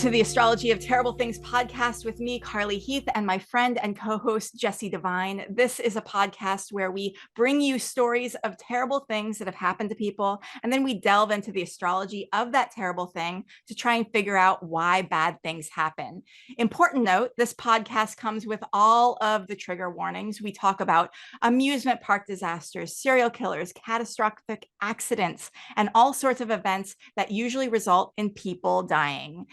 to the Astrology of Terrible Things podcast with me, Carly Heath, and my friend and co-host, Jessie Devine. This is a podcast where we bring you stories of terrible things that have happened to people, and then we delve into the astrology of that terrible thing to try and figure out why bad things happen. Important note, this podcast comes with all of the trigger warnings. We talk about amusement park disasters, serial killers, catastrophic accidents, and all sorts of events that usually result in people dying.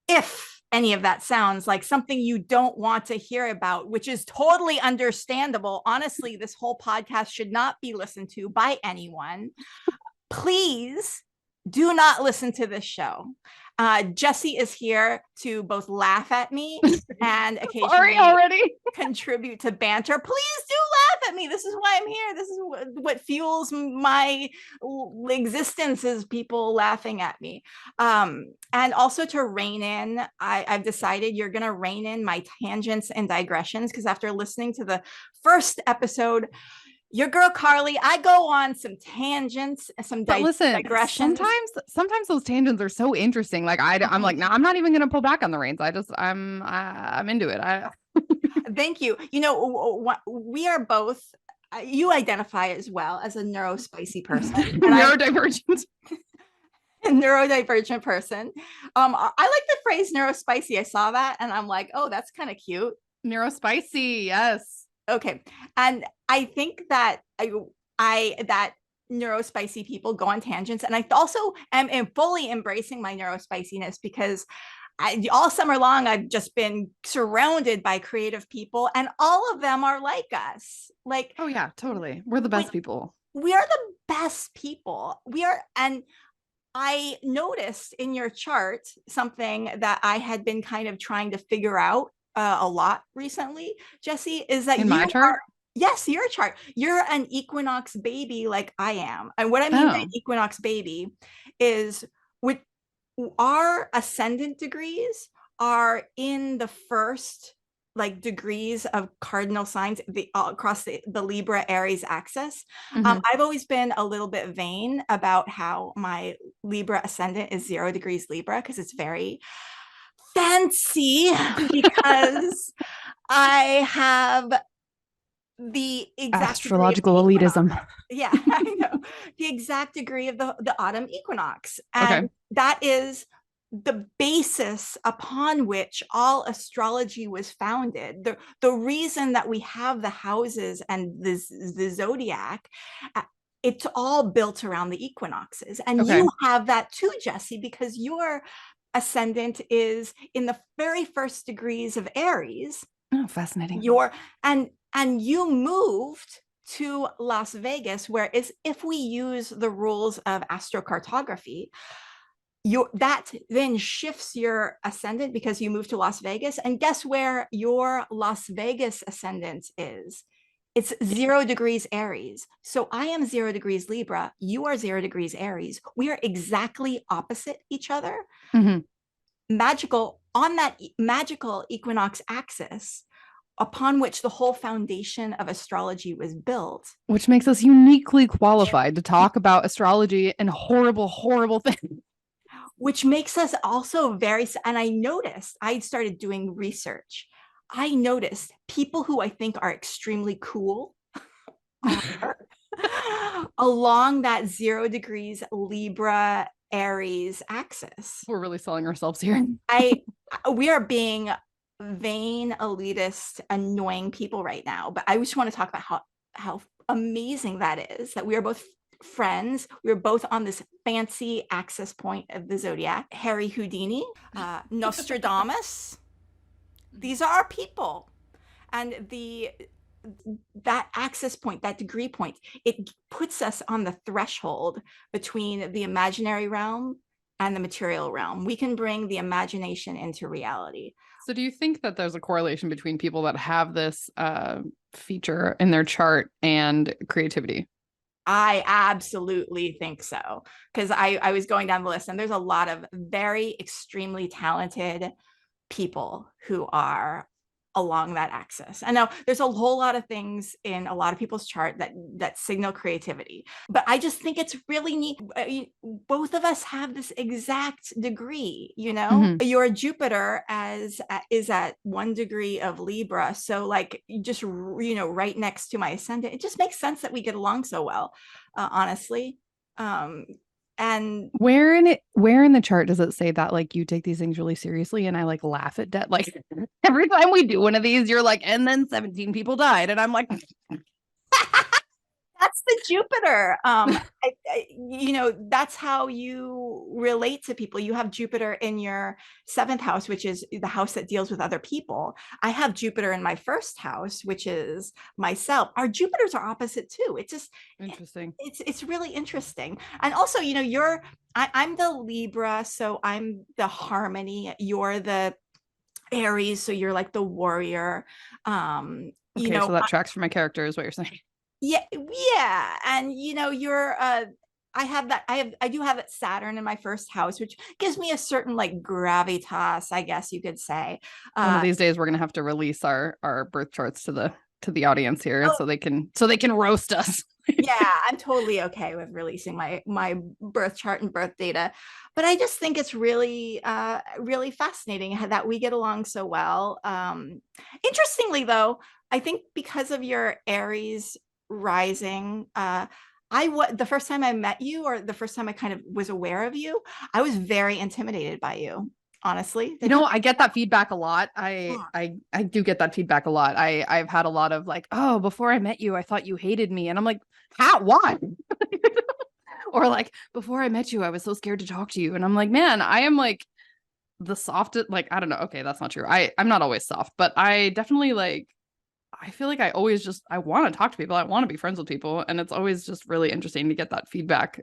If any of that sounds like something you don't want to hear about, which is totally understandable, honestly, this whole podcast should not be listened to by anyone. Please do not listen to this show. Jessie is here to both laugh at me and occasionally contribute to banter. Please do laugh at me. This is why I'm here. This is what fuels my existence, is people laughing at me. And also to rein in, I've decided you're going to rein in my tangents and digressions, because after listening to the first episode, your girl Carly, I go on some tangents, some digressions. Sometimes those tangents are so interesting. Like I'm like, no, I'm not even going to pull back on the reins. I'm into it. Thank you. You know, we are both. You identify as well as a neurospicy person. Neurodivergent. Neurodivergent person. I like the phrase neurospicy. I saw that and I'm like, oh, that's kind of cute. Neurospicy, yes. Okay. And I think that that neurospicy people go on tangents. And I also am fully embracing my neurospiciness, because all summer long, I've just been surrounded by creative people, and all of them are like us. Like, oh yeah, totally. We're the best people. We are the best people. We are. And I noticed in your chart something that I had been kind of trying to figure out a lot recently, Jessie, is that in my chart? Yes, your chart. You're an equinox baby like I am. And what I mean by equinox baby is with our ascendant degrees are in the first degrees of cardinal signs across the Libra Aries axis. Mm-hmm. I've always been a little bit vain about how my Libra ascendant is 0 degrees Libra, because it's very fancy, because I have the exact astrological elitism. Yeah, I know. The exact degree of the autumn equinox. And that is the basis upon which all astrology was founded. The reason that we have the houses and the zodiac, it's all built around the equinoxes. And you have that too, Jessie, because your ascendant is in the very first degrees of Aries. Oh, fascinating. And you moved to Las Vegas, whereas if we use the rules of astrocartography, that then shifts your ascendant because you moved to Las Vegas. And guess where your Las Vegas ascendant is? It's 0 degrees Aries. So I am 0 degrees Libra. You are 0 degrees Aries. We are exactly opposite each other. Mm-hmm. Magical on that magical equinox axis, upon which the whole foundation of astrology was built. Which makes us uniquely qualified to talk about astrology and horrible, horrible things. Which makes us also and I noticed, I started doing research. I noticed people who I think are extremely cool are along that 0 degrees Libra Aries axis. We're really selling ourselves here. We are being vain, elitist, annoying people right now. But I just want to talk about how amazing that is, that we are both friends. We are both on this fancy axis point of the zodiac. Harry Houdini, Nostradamus. These are our people. And that axis point, that degree point, it puts us on the threshold between the imaginary realm and the material realm. We can bring the imagination into reality. So do you think that there's a correlation between people that have this feature in their chart and creativity? I absolutely think so. Because I was going down the list, and there's a lot of very extremely talented people who are along that axis. I know there's a whole lot of things in a lot of people's chart that signal creativity, but I just think it's really neat. Both of us have this exact degree, your Jupiter is at 1 degree of Libra. So like just, right next to my ascendant, it just makes sense that we get along so well, honestly. And where in the chart does it say that like you take these things really seriously? And I like laugh at death. Like every time we do one of these, you're like, and then 17 people died. And I'm like, that's the Jupiter. That's how you relate to people. You have Jupiter in your 7th house, which is the house that deals with other people. I have Jupiter in my 1st house, which is myself. Our Jupiters are opposite too. It's just interesting. It's really interesting. And also, I'm the Libra, so I'm the harmony. You're the Aries, so you're like the warrior. Okay, so that tracks for my character is what you're saying. Yeah. And you're I do have that Saturn in my 1st house, which gives me a certain like gravitas, I guess you could say. One of these days we're gonna have to release our birth charts to the audience here, so they can roast us. Yeah, I'm totally okay with releasing my birth chart and birth data, but I just think it's really really fascinating that we get along so well. Interestingly though, I think because of your Aries rising, the first time I met you, or the first time I kind of was aware of you, I was very intimidated by you, honestly. I get that feedback a lot. I do get that feedback a lot. I've had a lot of like, oh, before I met you, I thought you hated me. And I'm like, how? Why? Or like, before I met you, I was so scared to talk to you. And I'm like, man, I am like the softest, like, I don't know. Okay, that's not true. I'm not always soft, but I definitely like, I feel like I want to talk to people. I want to be friends with people. And it's always just really interesting to get that feedback.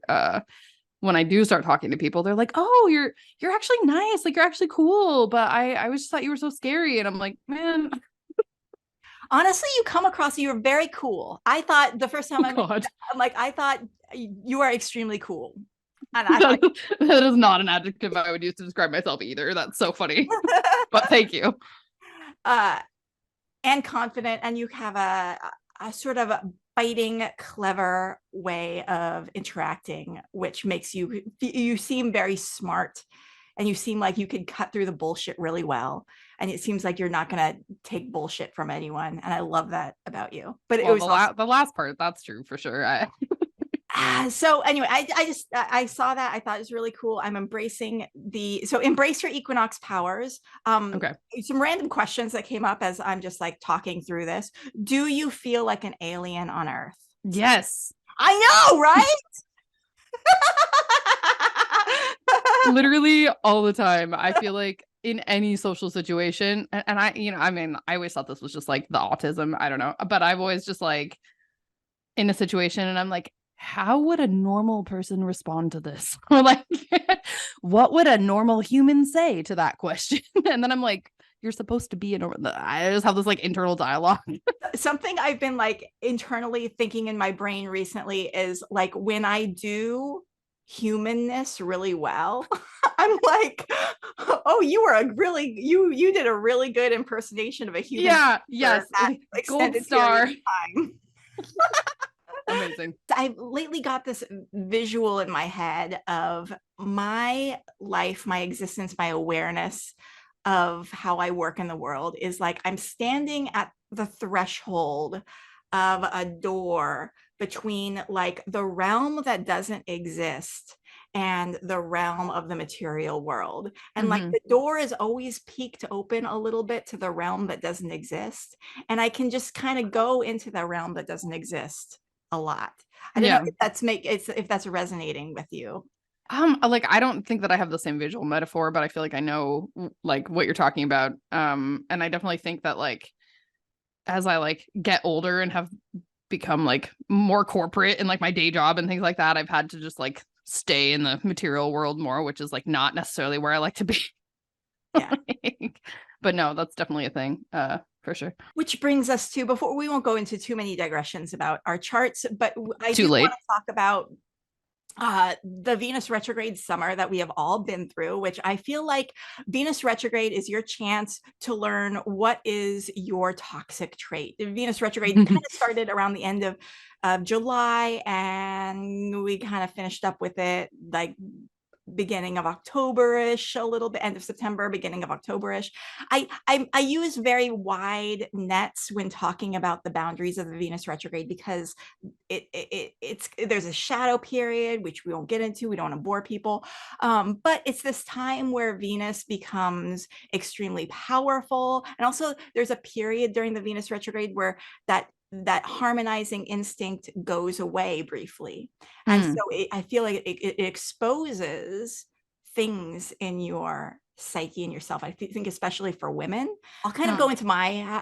When I do start talking to people, they're like, oh, you're actually nice. Like, you're actually cool. But I always just thought you were so scary. And I'm like, man. Honestly, you come across, you're very cool. I thought the first time I thought you are extremely cool. And that is not an adjective I would use to describe myself either. That's so funny. But thank you. And confident, and you have a sort of a biting, clever way of interacting, which makes you seem very smart, and you seem like you could cut through the bullshit really well. And it seems like you're not going to take bullshit from anyone. And I love that about you. But it was the last part. That's true for sure. So anyway, I saw that. I thought it was really cool. I'm embracing embrace your equinox powers. Okay. Some random questions that came up as I'm just like talking through this. Do you feel like an alien on Earth? Yes. I know, right? Literally all the time. I feel like in any social situation, and I always thought this was just like the autism. I don't know, but I've always just like in a situation and I'm like, how would a normal person respond to this? Or like, what would a normal human say to that question? And then I'm like, you're supposed to be I just have this like internal dialogue. Something I've been like internally thinking in my brain recently is like, when I do humanness really well, I'm like, oh, you did a really good impersonation of a human. Yeah, yes. Gold star. Time. Amazing. I've lately got this visual in my head of my life, my existence, my awareness of how I work in the world is like I'm standing at the threshold of a door between like the realm that doesn't exist and the realm of the material world. And like the door is always peaked open a little bit to the realm that doesn't exist. And I can just kind of go into the realm that doesn't exist a lot. I don't know if that's resonating with you. Like I don't think that I have the same visual metaphor, but I feel like I know like what you're talking about. And I definitely think that like as I like get older and have become like more corporate in like my day job and things like that, I've had to just like stay in the material world more, which is like not necessarily where I like to be. Yeah. But no, that's definitely a thing. For sure. Which brings us to, before we won't go into too many digressions about our charts, but I do want to talk about the Venus retrograde summer that we have all been through, which I feel like Venus retrograde is your chance to learn what is your toxic trait. Venus retrograde kind of started around the end of July, and we kind of finished up with it like beginning of October-ish, a little bit end of September, beginning of October-ish. I use very wide nets when talking about the boundaries of the Venus retrograde, because it's there's a shadow period, which we won't get into. We don't want to bore people. But it's this time where Venus becomes extremely powerful. And also there's a period during the Venus retrograde where that harmonizing instinct goes away briefly. And so I feel like it exposes things in your psyche and yourself. I think especially for women. I'll kind of go into my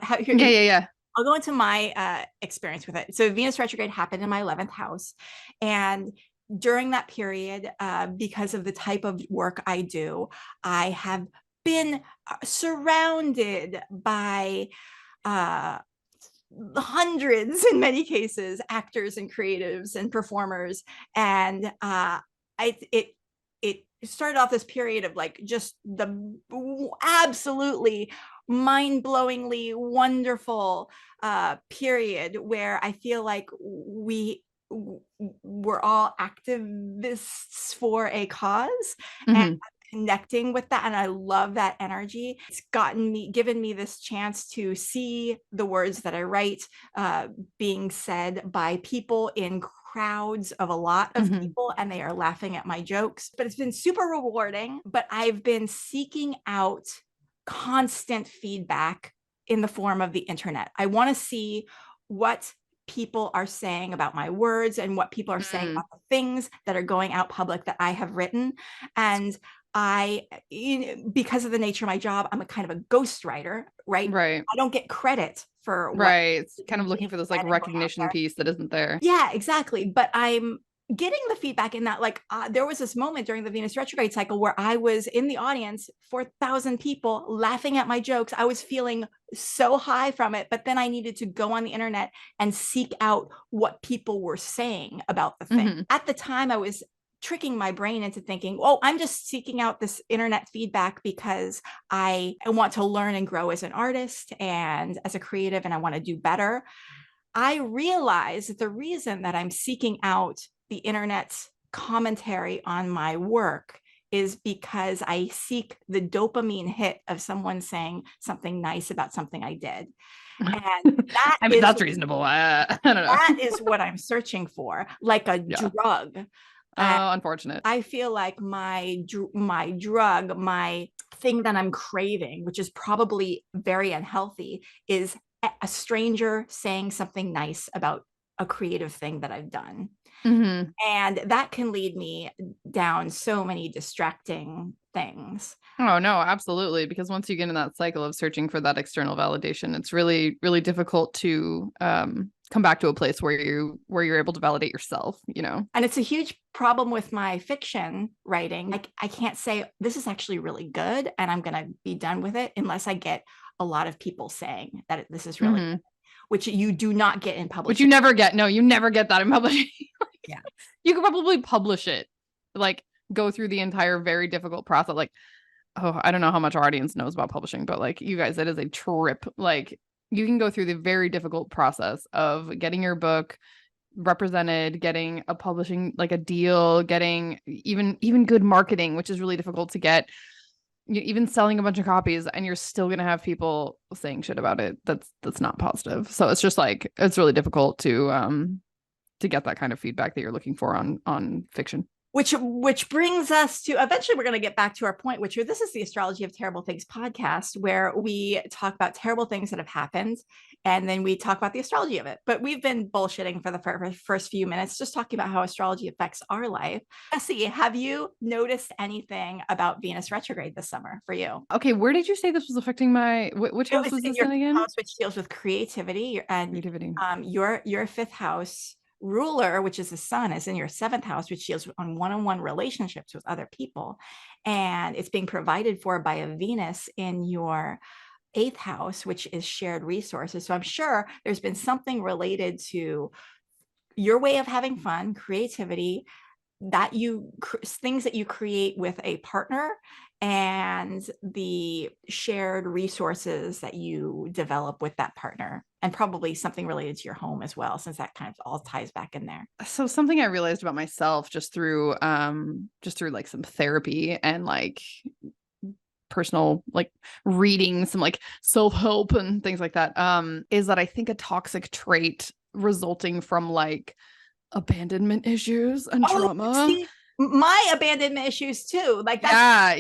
I'll go into my experience with it. So Venus retrograde happened in my 11th house. And during that period, because of the type of work I do, I have been surrounded by hundreds, in many cases, actors and creatives and performers. And it started off this period of like just the absolutely mind-blowingly wonderful period where I feel like we're all activists for a cause. And connecting with that, and I love that energy. It's given me this chance to see the words that I write being said by people in crowds of a lot of people, and they are laughing at my jokes. But it's been super rewarding. But I've been seeking out constant feedback in the form of the internet. I want to see what people are saying about my words and what people are saying about the things that are going out public that I have written. And because of the nature of my job, I'm a kind of a ghostwriter, right? I don't get credit for it's kind of looking for this like recognition piece that isn't there. Yeah, exactly. But I'm getting the feedback in that, like, there was this moment during the Venus retrograde cycle where I was in the audience, 4,000 people laughing at my jokes. I was feeling so high from it, but then I needed to go on the internet and seek out what people were saying about the thing. At the time, I was tricking my brain into thinking, oh, I'm just seeking out this internet feedback because I want to learn and grow as an artist and as a creative, and I want to do better. I realize that the reason that I'm seeking out the internet's commentary on my work is because I seek the dopamine hit of someone saying something nice about something I did. And that that's reasonable. I don't know. That is what I'm searching for, like a drug. Unfortunate. I feel like my drug, my thing that I'm craving, which is probably very unhealthy, is a stranger saying something nice about a creative thing that I've done. And that can lead me down so many distracting things. Oh, no, absolutely. Because once you get in that cycle of searching for that external validation, it's really, really difficult to come back to a place where you're able to validate yourself, you know? And it's a huge problem with my fiction writing. Like, I can't say this is actually really good and I'm going to be done with it unless I get a lot of people saying that this is really good, which you do not get in publishing. Which you never get. No, you never get that in publishing. Yeah. You could probably publish it, like go through the entire very difficult process. Like, oh, I don't know how much our audience knows about publishing, but like you guys, that is a trip. Like you can go through the very difficult process of getting your book represented, getting a publishing, like a deal, getting even good marketing, which is really difficult to get, even selling a bunch of copies, and you're still going to have people saying shit about it. That's not positive. So it's just like, it's really difficult to get that kind of feedback that you're looking for on fiction. Which brings us to, eventually we're going to get back to our point, which this is the Astrology of Terrible Things podcast, where we talk about terrible things that have happened, and then we talk about the astrology of it. But we've been bullshitting for the first few minutes, just talking about how astrology affects our life. Jessie, have you noticed anything about Venus retrograde this summer for you? Okay, where did you say this was affecting my, which house was this in again? House, which deals with creativity, and your fifth house ruler, which is the sun, is in your seventh house, which deals on one-on-one relationships with other people, and it's being provided for by a Venus in your eighth house, which is shared resources. So I'm sure there's been something related to your way of having fun, creativity, that things that you create with a partner and the shared resources that you develop with that partner, and probably something related to your home as well, since that kind of all ties back in there. So something I realized about myself just through like some therapy and like personal like reading, some like self-help and things like that, is that I think a toxic trait resulting from like abandonment issues and trauma. See, my abandonment issues too. Like that's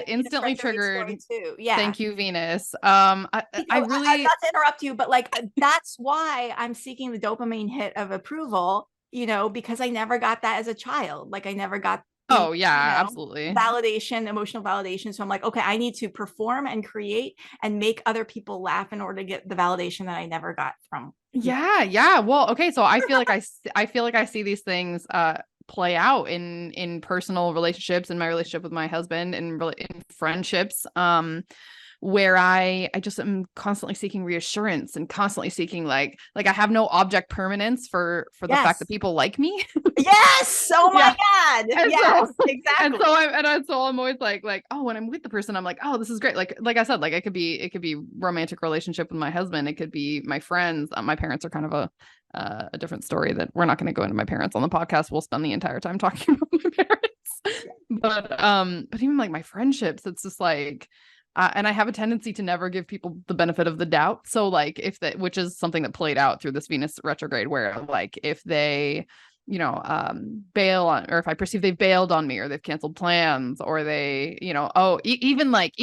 Instantly triggered too. Yeah. Thank you, Venus. I really, not to interrupt you, but like that's why I'm seeking the dopamine hit of approval, because I never got that as a child. Like I never got absolutely validation, emotional validation. So I'm like, okay, I need to perform and create and make other people laugh in order to get the validation that I never got from. Well, okay, so I feel like I see these things play out in personal relationships, in my relationship with my husband, and in friendships, where I just am constantly seeking reassurance and constantly seeking like I have no object permanence for the fact that people like me. Yes. Oh my God. And yes, so, exactly. And so I'm always like, oh, when I'm with the person, I'm like, oh, this is great. Like I said, like it could be romantic relationship with my husband. It could be my friends. My parents are kind of a different story that we're not going to go into my parents on the podcast. We'll spend the entire time talking about my parents. But even like my friendships, it's just like, and I have a tendency to never give people the benefit of the doubt. So like which is something that played out through this Venus retrograde, where like if they, bail on, or if I perceive they've bailed on me, or they've canceled plans, or they, even like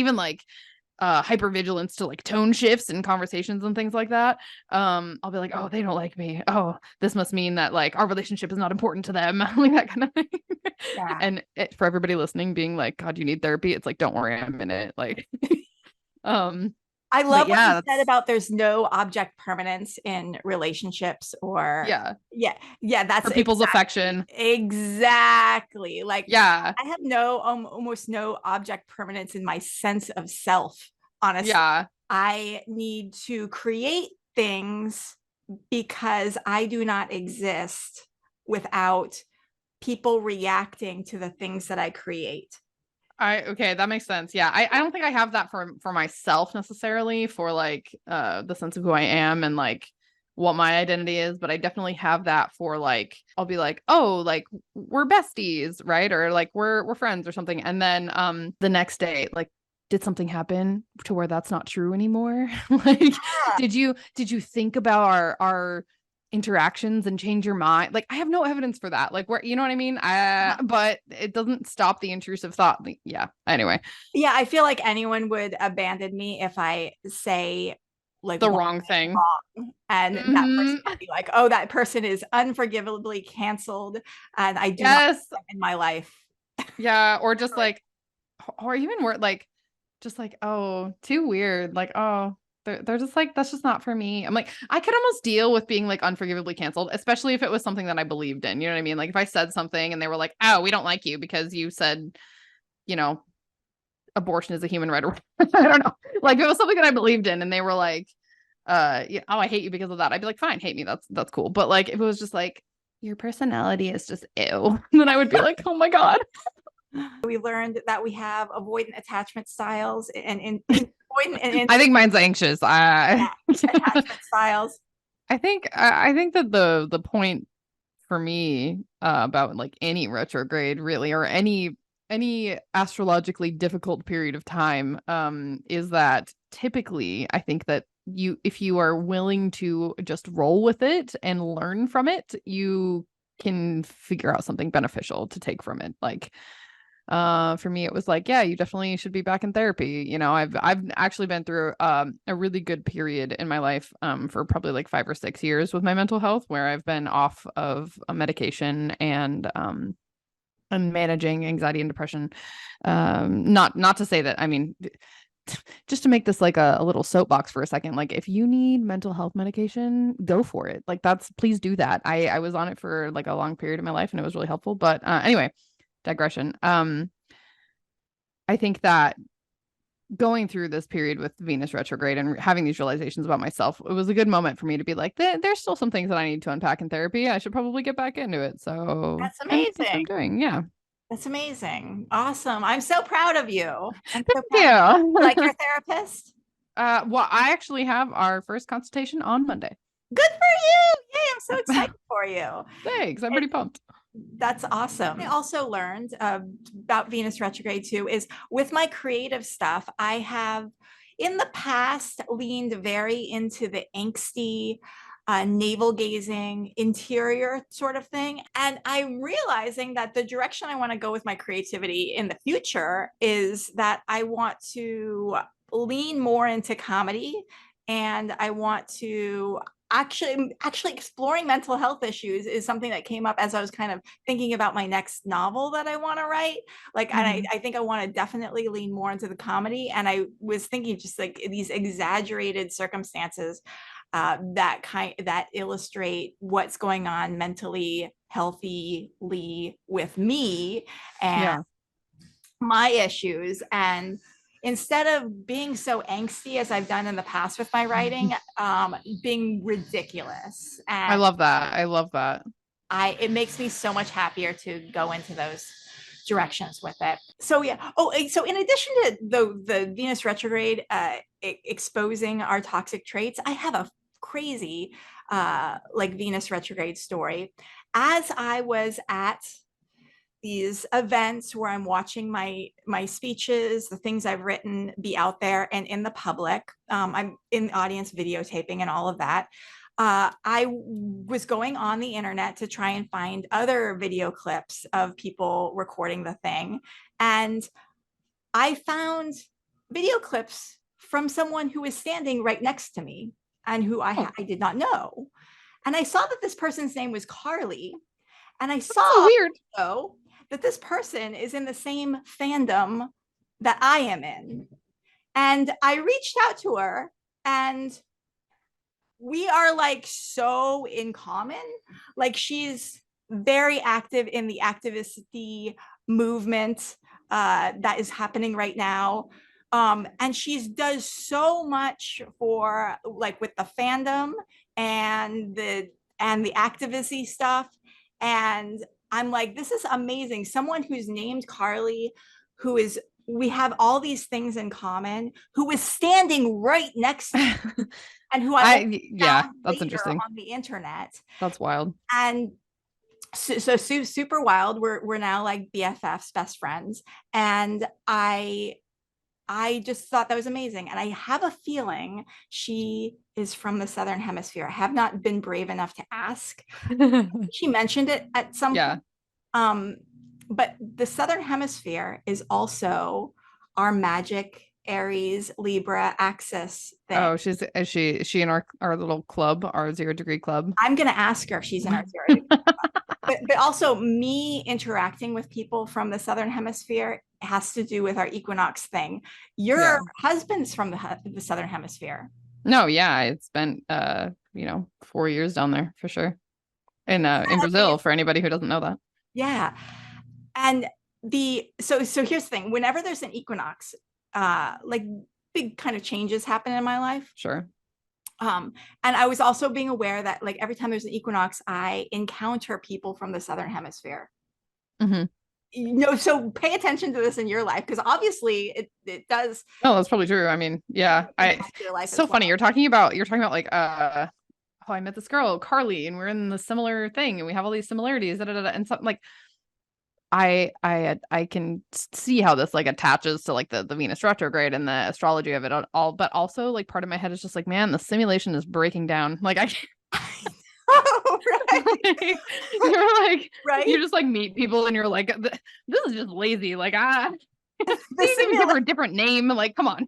hypervigilance to like tone shifts in conversations and things like that. I'll be like, oh, they don't like me. Oh, this must mean that like our relationship is not important to them. Like that kind of thing. Yeah. And for everybody listening being like, God, you need therapy. It's like, don't worry, I'm in it. Like, I love what you said about there's no object permanence in relationships, or that's for people's affection. Exactly. Like I have almost no object permanence in my sense of self, honestly. I need to create things because I do not exist without people reacting to the things that I create. Okay, that makes sense. Yeah. I don't think I have that for myself necessarily, for like the sense of who I am and like what my identity is, but I definitely have that for like, I'll be like, oh, like we're besties, right? Or like we're friends or something. And then the next day, like, did something happen to where that's not true anymore? Like, did you think about our interactions and change your mind? Like, I have no evidence for that. Like, where, you know what I mean? But it doesn't stop the intrusive thought. Anyway. Yeah, I feel like anyone would abandon me if I say like the wrong thing. And that person would be like, oh, that person is unforgivably canceled, and I do not in my life. Yeah, or just like, or even more like, just like, oh, too weird. Like, oh, they're just like, that's just not for me. I'm like, I could almost deal with being like unforgivably canceled, especially if it was something that I believed in. You know what I mean? Like if I said something and they were like, oh, we don't like you because you said, abortion is a human right, or I don't know. Like if it was something that I believed in and they were like, oh, I hate you because of that, I'd be like, fine, hate me. That's cool. But like if it was just like, your personality is just ew, then I would be like, oh my God. We learned that we have avoidant attachment styles and I think mine's anxious. Attachment styles. I think that the point for me about like any retrograde really, or any astrologically difficult period of time, is that typically I think that if you are willing to just roll with it and learn from it, you can figure out something beneficial to take from it. Like for me it was like, yeah, you definitely should be back in therapy. I've actually been through a really good period in my life for probably like 5 or 6 years with my mental health, where I've been off of a medication and managing anxiety and depression. Not to say that, I mean, just to make this like a little soapbox for a second, like if you need mental health medication, go for it. Like please do that. I was on it for like a long period of my life and it was really helpful. But anyway, digression. I think that going through this period with Venus retrograde and having these realizations about myself, it was a good moment for me to be like, there's still some things that I need to unpack in therapy. I should probably get back into it. So That's and that's what I'm amazing. doing. Yeah. That's amazing. Awesome. I'm so proud of you. I'm so Thank proud of you. You like you. your therapist? Well, I actually have our first consultation on Monday. Good for you. Yay, I'm so excited for you. Thanks. I'm pretty pumped. That's awesome. I also learned about Venus retrograde too, is with my creative stuff, I have in the past leaned very into the angsty, navel gazing, interior sort of thing. And I'm realizing that the direction I want to go with my creativity in the future is that I want to lean more into comedy, and I want to actually exploring mental health issues is something that came up as I was kind of thinking about my next novel that I want to write. Like, and I think I want to definitely lean more into the comedy. And I was thinking just like these exaggerated circumstances that illustrate what's going on mentally healthily with me and my issues. And instead of being so angsty as I've done in the past with my writing, being ridiculous. And I love that. I love that. It makes me so much happier to go into those directions with it. So yeah. Oh, so in addition to the Venus retrograde exposing our toxic traits, I have a crazy like Venus retrograde story. As I was at these events where I'm watching my speeches, the things I've written be out there and in the public. I'm in the audience videotaping and all of that. I was going on the internet to try and find other video clips of people recording the thing. And I found video clips from someone who was standing right next to me and who I did not know. And I saw that this person's name was Carly. And I saw so weird that this person is in the same fandom that I am in. And I reached out to her, and we are like so in common. Like, she's very active in the activist movement that is happening right now. And she does so much for like with the fandom and the activism stuff. And I'm like, this is amazing. Someone who's named Carly, we have all these things in common, who is standing right next to me, and who that's interesting on the internet. That's wild. And so super wild. We're now like BFFs, best friends. And I just thought that was amazing. And I have a feeling she is from the Southern Hemisphere. I have not been brave enough to ask. She mentioned it at some point. But the Southern Hemisphere is also our magic Aries Libra axis thing. Oh, is she in our little club, our 0 degree club? I'm going to ask her if she's in our 0 degree club. But also me interacting with people from the Southern Hemisphere has to do with our equinox thing. Your husband's from the Southern Hemisphere. No, yeah, it's been 4 years down there for sure. In Brazil, for anybody who doesn't know that. Yeah. And so here's the thing. Whenever there's an equinox, like big kind of changes happen in my life. Sure. And I was also being aware that like every time there's an equinox, I encounter people from the Southern Hemisphere. So pay attention to this in your life, because obviously it does. No, that's probably true. I mean, yeah, it's so funny. You're talking about like I met this girl, Carly, and we're in the similar thing, and we have all these similarities, and something like I can see how this like attaches to like the Venus retrograde and the astrology of it all, but also like part of my head is just like, man, the simulation is breaking down. Like oh, right. You're like, right. You just like meet people and you're like, this is just lazy. Like, give her a different name. Like, come on.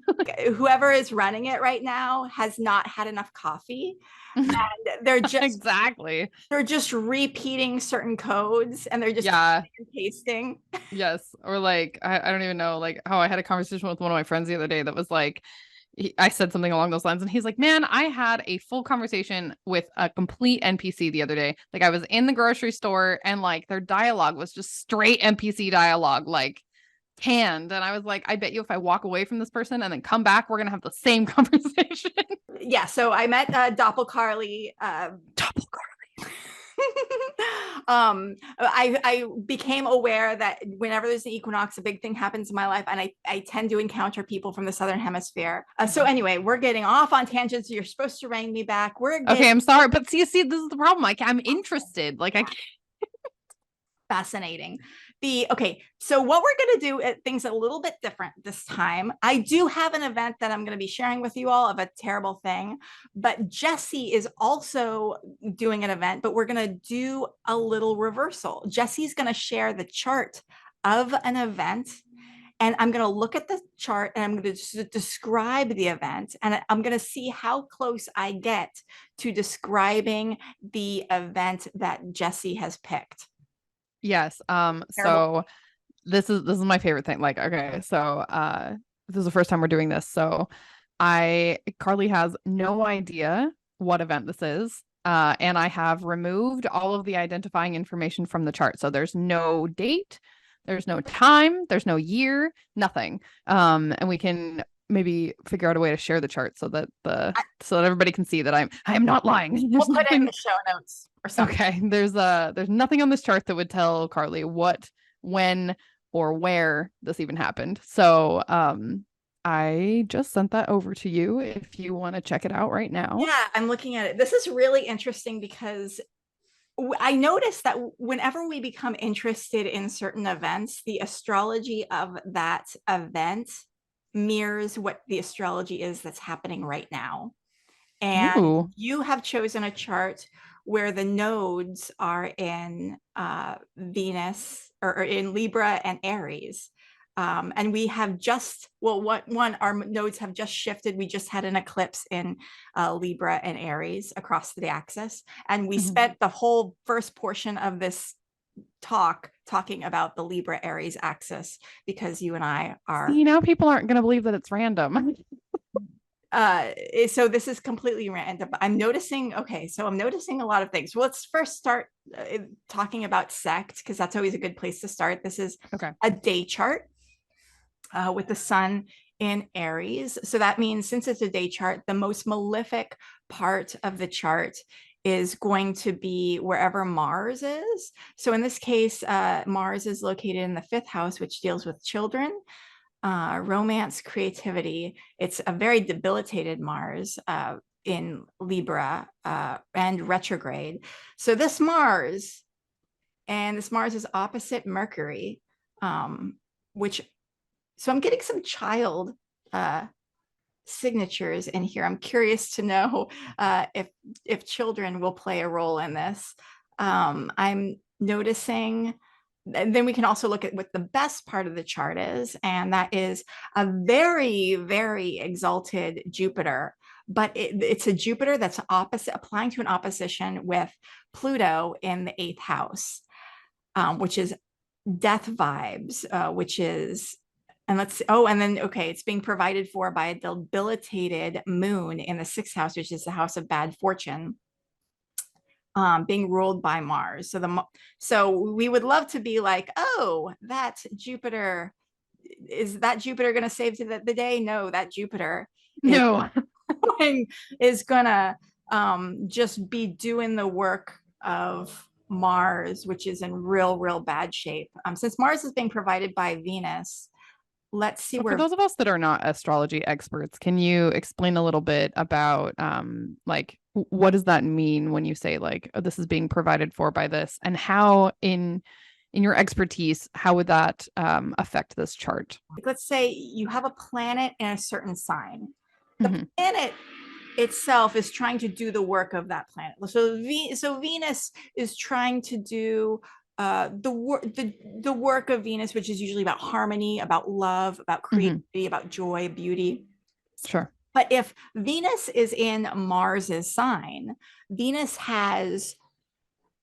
Whoever is running it right now has not had enough coffee. And they're just they're just repeating certain codes, and they're just pasting. Yes. Or like, I don't even know, like how I had a conversation with one of my friends the other day that was like, I said something along those lines, and he's like, man, I had a full conversation with a complete NPC the other day. Like, I was in the grocery store, and like their dialogue was just straight NPC dialogue. Like, canned. And I was like, I bet you if I walk away from this person and then come back, we're going to have the same conversation. Yeah. So I met Doppelcarly. I became aware that whenever there's an equinox, a big thing happens in my life, and I tend to encounter people from the southern hemisphere. So anyway, we're getting off on tangents. You're supposed to rein me back. Okay, I'm sorry, but see, this is the problem. I'm interested. Like, fascinating. Okay, so what we're going to do things a little bit different this time. I do have an event that I'm going to be sharing with you all of a terrible thing, but Jessie is also doing an event, but we're going to do a little reversal. Jessie's going to share the chart of an event, and I'm going to look at the chart and I'm going to describe the event, and I'm going to see how close I get to describing the event that Jessie has picked. yes. Terrible. So this is my favorite thing. Like, okay, so this is the first time we're doing this. So Carly has no idea what event this is. And I have removed all of the identifying information from the chart. So there's no date, there's no time, there's no year, nothing. And we can maybe figure out a way to share the chart so that everybody can see that I am not lying. We'll put it in the show notes or something. Okay, there's nothing on this chart that would tell Carly what, when, or where this even happened. So I just sent that over to you if you want to check it out right now. Yeah, I'm looking at it. This is really interesting because I noticed that whenever we become interested in certain events, the astrology of that event mirrors what the astrology is that's happening right now. And Ooh. You have chosen a chart where the nodes are in Venus or in Libra and Aries. And we have our nodes have just shifted. We just had an eclipse in Libra and Aries across the axis. And we spent the whole first portion of this talking about the Libra Aries axis because you and I are. You know, people aren't going to believe that it's random. So this is completely random. I'm noticing a lot of things. Well, let's first start talking about sect, because that's always a good place to start. This is a day chart with the sun in Aries. So that means, since it's a day chart, the most malefic part of the chart is going to be wherever Mars is. So in this case, Mars is located in the 5th house, which deals with children, romance, creativity. It's a very debilitated Mars in Libra and retrograde. So this Mars is opposite Mercury, so I'm getting some child signatures in here. I'm curious to know if children will play a role in this. I'm noticing. And then we can also look at what the best part of the chart is, and that is a very, very exalted Jupiter. But it's a Jupiter that's applying to an opposition with Pluto in the 8th house, which is death vibes, it's being provided for by a debilitated moon in the 6th house, which is the house of bad fortune. Being ruled by Mars. So we would love to be like, oh, that Jupiter, is that Jupiter going to save the day? No, that Jupiter is going to just be doing the work of Mars, which is in real bad shape. Since Mars is being provided by Venus, let's see For those of us that are not astrology experts, can you explain a little bit about what does that mean when you say this is being provided for by this, and how in your expertise, how would that affect this chart? Let's say you have a planet in a certain sign. The planet itself is trying to do the work of that planet. So Venus is trying to do the work of Venus, which is usually about harmony, about love, about creativity, about joy, beauty. Sure. But if Venus is in Mars's sign, Venus has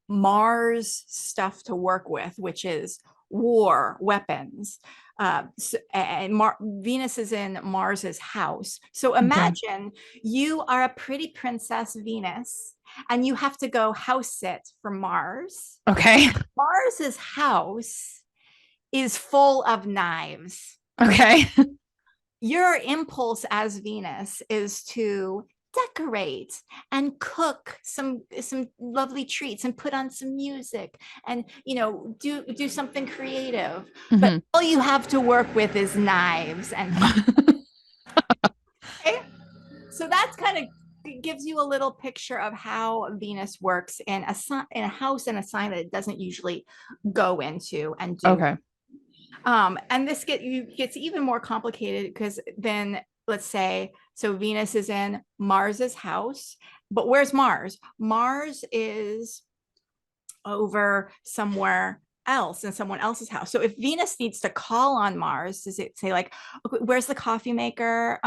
Mars stuff to work with, which is war, weapons. Venus is in Mars's house. So imagine you are a pretty princess Venus, and you have to go house sit for Mars. Okay. Mars's house is full of knives. Okay. Your impulse as Venus is to decorate and cook some lovely treats and put on some music and do something creative. But Mhm. all you have to work with is knives and fire. Okay? So that's kind of gives you a little picture of how Venus works in a house and a sign that it doesn't usually go into and do. Okay. And this gets even more complicated because then let's say, so Venus is in Mars's house, but where's Mars? Mars is over somewhere else in someone else's house. So if Venus needs to call on Mars, does it say like, okay, where's the coffee maker?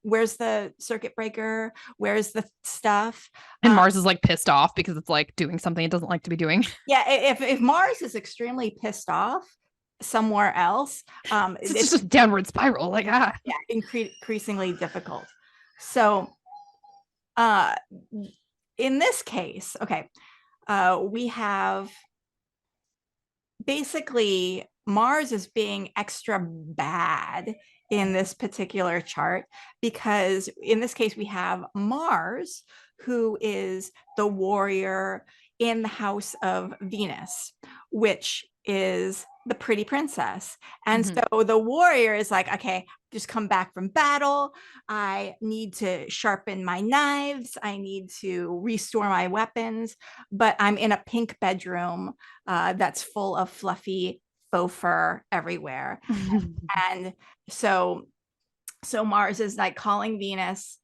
Where's the circuit breaker? Where's the stuff? And Mars is like pissed off because it's like doing something it doesn't like to be doing. Yeah, if Mars is extremely pissed off somewhere else, it's just a downward spiral. Like yeah, increasingly difficult. So in this case, okay, we have basically Mars is being extra bad in this particular chart because in this case we have Mars, who is the warrior in the house of Venus, which is the pretty princess. And so the warrior is like, okay, just come back from battle. I need to sharpen my knives. I need to restore my weapons, but I'm in a pink bedroom that's full of fluffy faux fur everywhere. And so Mars is like calling Venus,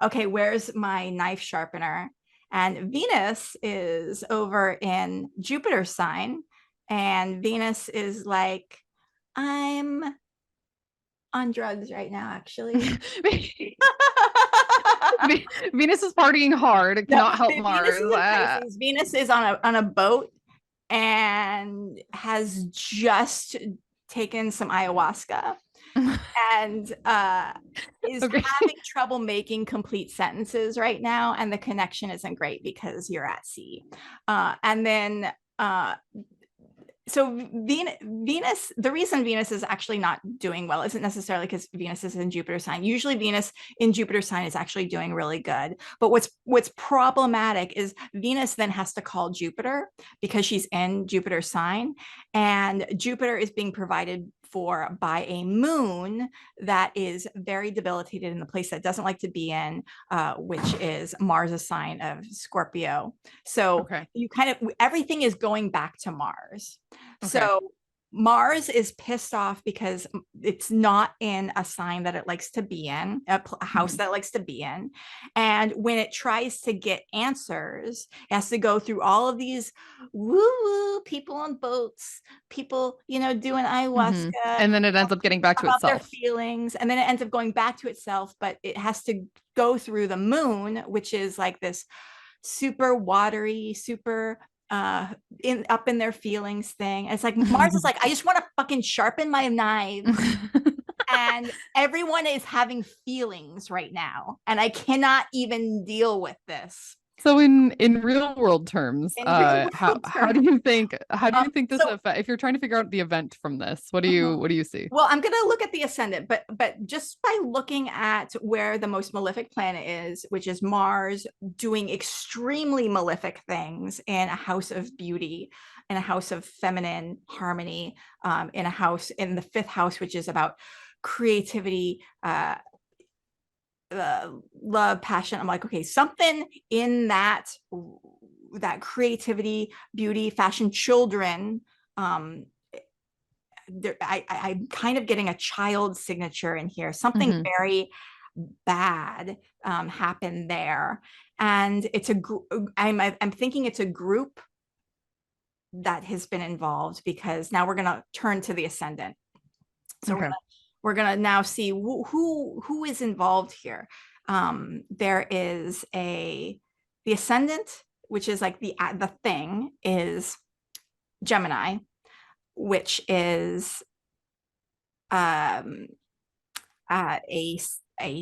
okay, where's my knife sharpener? And Venus is over in Jupiter's sign, and Venus is like, I'm on drugs right now, actually. Venus is partying hard. It cannot help Mars. Venus is on a boat and has just taken some ayahuasca and is having trouble making complete sentences right now, and the connection isn't great because you're at sea. And then so Venus, the reason Venus is actually not doing well isn't necessarily because Venus is in Jupiter sign. Usually Venus in Jupiter sign is actually doing really good. But what's problematic is Venus then has to call Jupiter because she's in Jupiter sign, and Jupiter is being provided for by a moon that is very debilitated in the place that doesn't like to be in, which is Mars' sign of Scorpio. So you kind of, everything is going back to Mars. So Mars is pissed off because it's not in a sign that it likes to be in, a house that it likes to be in. And when it tries to get answers, it has to go through all of these woo-woo people on boats, people, doing ayahuasca. And then it ends up getting back to itself. Their feelings. And then it ends up going back to itself, but it has to go through the moon, which is like this super watery, super up in their feelings thing. And it's like Mars is like, I just want to fucking sharpen my knives. And everyone is having feelings right now, and I cannot even deal with this. So in real world terms, how do you think this affect, if you're trying to figure out the event from this, what do you see? Well, I'm going to look at the ascendant, but just by looking at where the most malefic planet is, which is Mars, doing extremely malefic things in a house of beauty, in a house of feminine harmony, in a house in the fifth house, which is about creativity, love, passion. I'm like, okay, something in that creativity, beauty, fashion, children. I'm kind of getting a child signature in here. Something very bad happened there, and it's I'm thinking it's a group that has been involved, because now we're going to turn to the ascendant. So we're gonna now see who is involved here. There is the ascendant, which is like the thing, is Gemini, which is a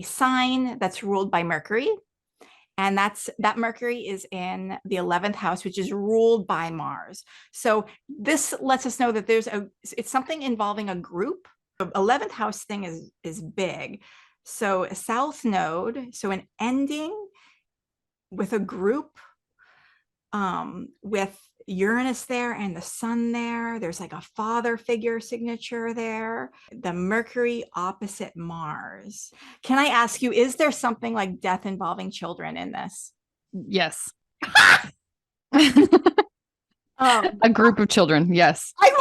sign that's ruled by Mercury, And that Mercury is in the 11th house, which is ruled by Mars. So this lets us know that it's something involving a group. The 11th house thing is big. So a south node, so an ending with a group, with Uranus there and the sun there. There's like a father figure signature there. The Mercury opposite Mars. Can I ask you, is there something like death involving children in this? Yes. A group of children. Yes. I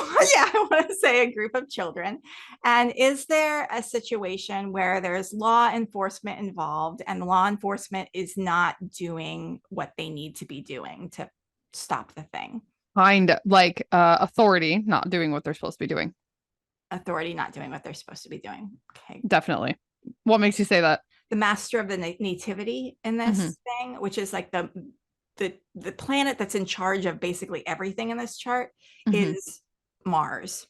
want to say a group of children. And is there a situation where there's law enforcement involved and law enforcement is not doing what they need to be doing to stop the thing? Kind of like authority not doing what they're supposed to be doing. Authority not doing what they're supposed to be doing. Okay. Definitely. What makes you say that? The master of the nativity in this thing, which is like the planet that's in charge of basically everything in this chart, is Mars.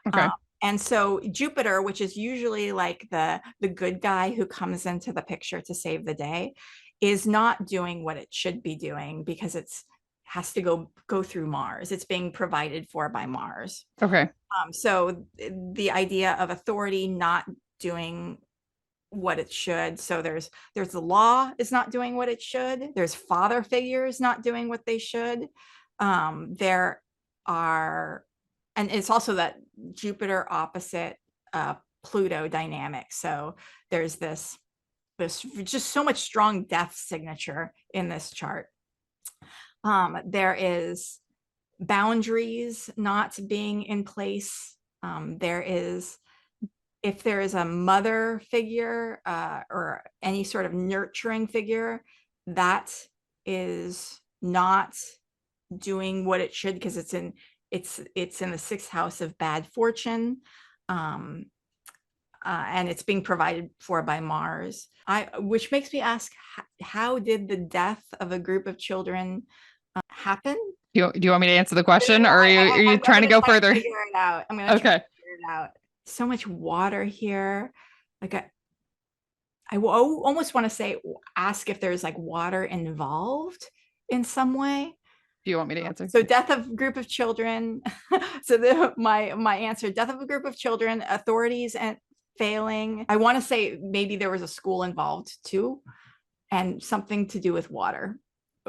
Okay. And so Jupiter, which is usually like the good guy who comes into the picture to save the day, is not doing what it should be doing because it's has to go through Mars. It's being provided for by Mars. Okay. So the idea of authority not doing what it should. So there's the law is not doing what it should. There's father figures not doing what they should. There are, and it's also that Jupiter opposite Pluto dynamic. So there's this just so much strong death signature in this chart. There is boundaries not being in place. There is, if there is a mother figure or any sort of nurturing figure, that is not doing what it should because it's in the sixth house of bad fortune. And it's being provided for by Mars. Which makes me ask, how did the death of a group of children happen? Do you want me to answer the question, or are you trying to go further? Figure it out. I'm going to try to figure it out. So much water here. Like I almost want to ask if there's like water involved in some way. Do you want me to answer? So death of group of children. So my answer, death of a group of children, authorities and failing. I want to say maybe there was a school involved too, and something to do with water.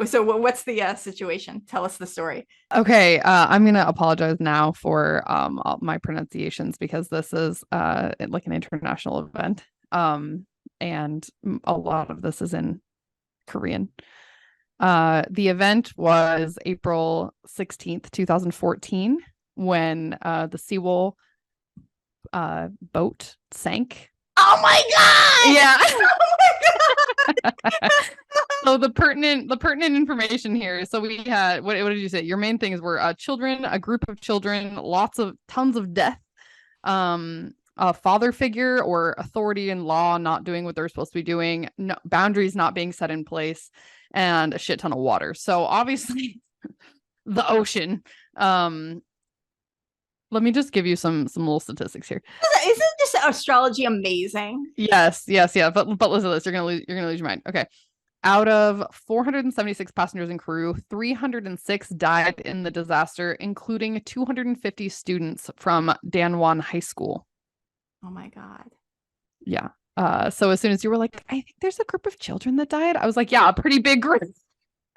So what's the situation? Tell us the story. Okay, I'm going to apologize now for all my pronunciations because this is like an international event. And a lot of this is in Korean. The event was April 16th, 2014, when the Seawolf boat sank. Oh my God! Yeah. Oh my God! So the pertinent information here. So we had, what did you say? Your main things were children, a group of children, tons of death, a father figure or authority and law not doing what they're supposed to be doing, no, boundaries not being set in place, and a shit ton of water. So obviously the ocean. Let me just give you some little statistics here. Isn't this astrology amazing? Yes. But listen to this. You're gonna lose your mind. Okay. Out of 476 passengers and crew, 306 died in the disaster, including 250 students from Danwon High School. Oh my God. Yeah. So as soon as you were like, I think there's a group of children that died, I was like, yeah, a pretty big group.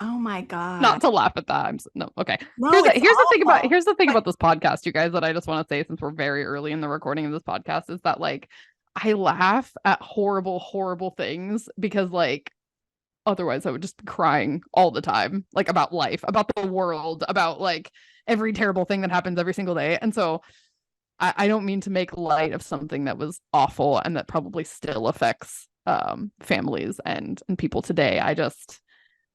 Oh my God. Not to laugh at that. No, okay. No, here's the thing about this podcast, you guys, that I just want to say, since we're very early in the recording of this podcast, is that like I laugh at horrible things because like otherwise I would just be crying all the time, like about life, about the world, about like every terrible thing that happens every single day. And so I don't mean to make light of something that was awful and that probably still affects families and people today. I just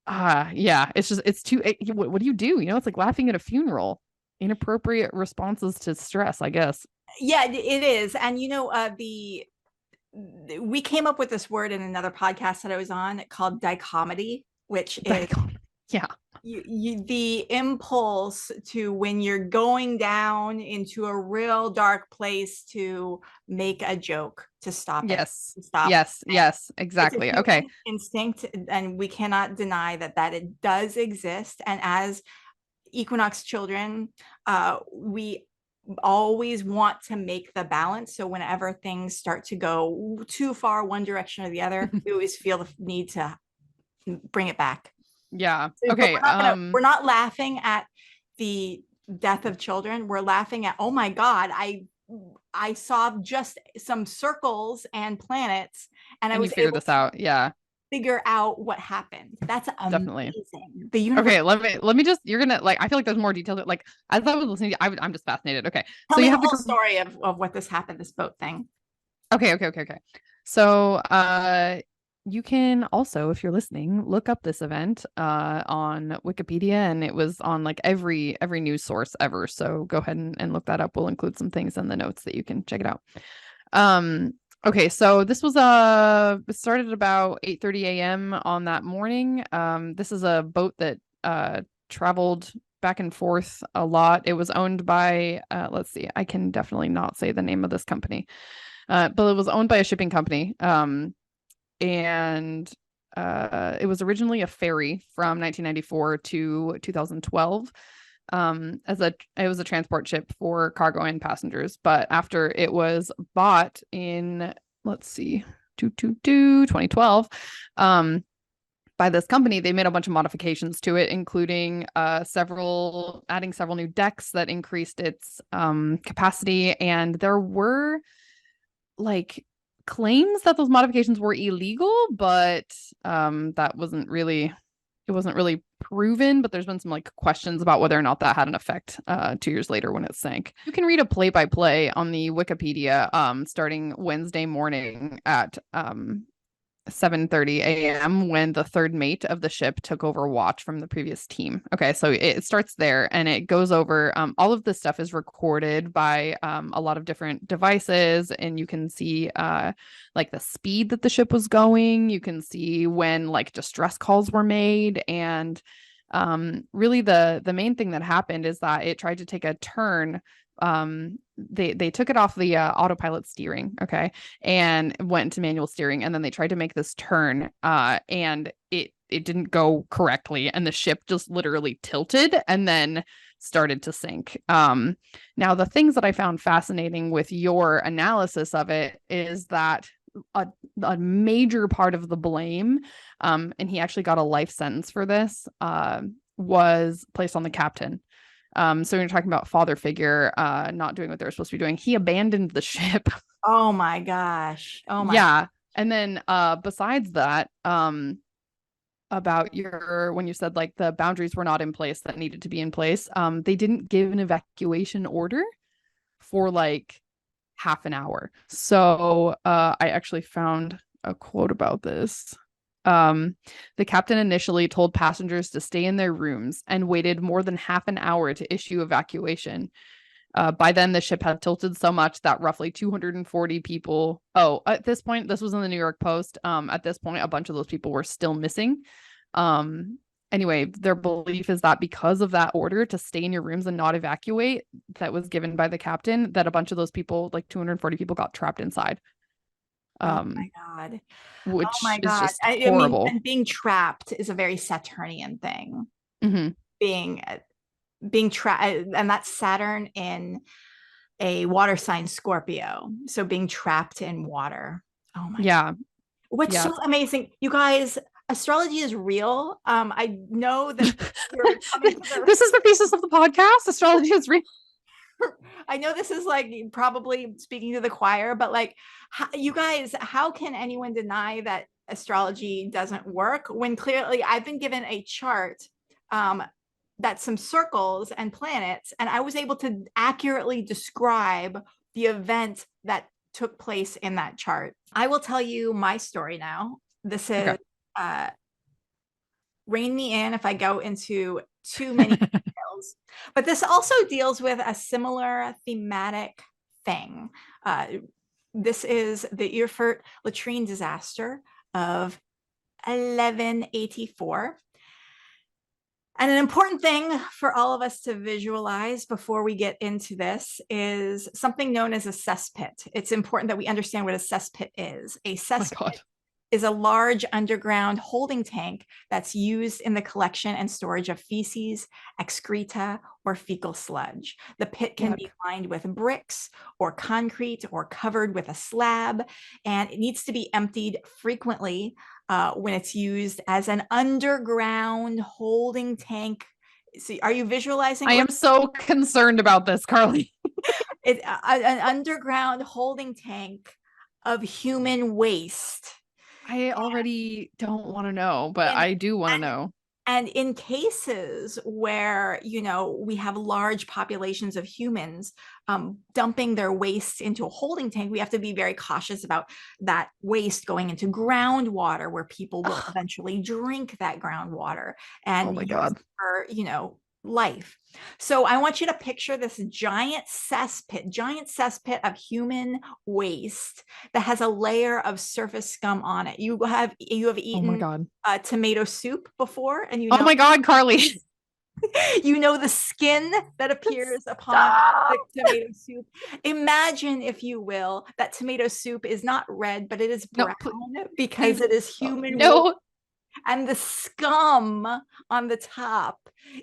yeah, it's too what do you do? You know, it's like laughing at a funeral. Inappropriate responses to stress, I guess. Yeah, it is. And you know, we came up with this word in another podcast that I was on called dichotomy, which is Yeah. The impulse to, when you're going down into a real dark place, to make a joke, to stop it, Yes. to stop. Yes, It's a exactly. Okay. human instinct, and we cannot deny that it does exist. And as equinox children, we always want to make the balance. So whenever things start to go too far one direction or the other, we always feel the need to bring it back. Yeah. But Okay. we're not laughing at the death of children. We're laughing at, oh my God, I saw just some circles and planets, and I And you was figure able this to out. Yeah, figure out what happened. That's definitely. amazing. The universe. Okay, let me just, you're gonna like, I feel like there's more details. Like as I was listening to you, I'm just fascinated. Okay. Tell So me you the have whole the story of what this happened, this boat thing. okay. So you can also, if you're listening, look up this event on Wikipedia, and it was on like every news source ever. So go ahead and look that up. We'll include some things in the notes that you can check it out. Um okay, so this was it started at about 8:30 a.m. on that morning. This is a boat that traveled back and forth a lot. It was owned by let's see, I can definitely not say the name of this company. But it was owned by a shipping company. And it was originally a ferry from 1994 to 2012. It was a transport ship for cargo and passengers. But after it was bought in, let's see, 2012, by this company, they made a bunch of modifications to it, including adding several new decks that increased its capacity. And there were like claims that those modifications were illegal, but that wasn't really, it wasn't really proven. But there's been some like questions about whether or not that had an effect 2 years later when it sank. You can read a play-by-play on the Wikipedia starting Wednesday morning at 7:30 a.m. when the third mate of the ship took over watch from the previous team. Okay, so it starts there, and it goes over all of this stuff is recorded by a lot of different devices, and you can see like the speed that the ship was going. You can see when like distress calls were made, and really the main thing that happened is that it tried to take a turn. They took it off the autopilot steering, okay, and went into manual steering, and then they tried to make this turn and it didn't go correctly, and the ship just literally tilted and then started to sink. Now the things that I found fascinating with your analysis of it is that a major part of the blame, and he actually got a life sentence for this, was placed on the captain. So you're talking about father figure not doing what they're supposed to be doing. He abandoned the ship. Oh my gosh. Oh my. Yeah. And then besides that, about your, when you said like the boundaries were not in place that needed to be in place, they didn't give an evacuation order for like half an hour. So I actually found a quote about this. The captain initially told passengers to stay in their rooms and waited more than half an hour to issue evacuation. By then, the ship had tilted so much that roughly 240 people. Oh, at this point, this was in the New York Post. At this point, a bunch of those people were still missing. Anyway, their belief is that because of that order to stay in your rooms and not evacuate that was given by the captain, that a bunch of those people, like 240 people, got trapped inside. Oh my God. Oh Which my is God. just I mean, horrible. and being trapped is a very Saturnian thing. Mm-hmm. Being trapped, and that's Saturn in a water sign, Scorpio. So being trapped in water. Oh my God. Yeah. What's Yeah. so amazing, you guys, astrology is real. I know that we're coming to the This is the thesis of the podcast. Astrology is real. I know this is like probably speaking to the choir, but like, you guys, how can anyone deny that astrology doesn't work when clearly I've been given a chart that's some circles and planets, and I was able to accurately describe the event that took place in that chart. I will tell you my story now. This is Okay. rein me in if I go into too many details. But this also deals with a similar thematic thing. This is the Erfurt Latrine disaster of 1184. And an important thing for all of us to visualize before we get into this is something known as a cesspit. It's important that we understand what a cesspit is. A Oh my cesspit God. is a large underground holding tank that's used in the collection and storage of feces, excreta, or fecal sludge. The pit can be lined with bricks or concrete or covered with a slab, and it needs to be emptied frequently when it's used as an underground holding tank. So are you visualizing? I am so concerned about this, Carly. An underground holding tank of human waste. I already don't want to know, but I do want to know. And in cases where, we have large populations of humans dumping their waste into a holding tank, we have to be very cautious about that waste going into groundwater where people will eventually drink that groundwater and oh my God. for, life. So I want you to picture this giant cesspit of human waste that has a layer of surface scum on it. You have eaten oh my God. Tomato soup before, and oh my God, Carly. the skin that appears upon the tomato soup. Imagine, if you will, that tomato soup is not red, but it is brown because it is human waste. And the scum on the top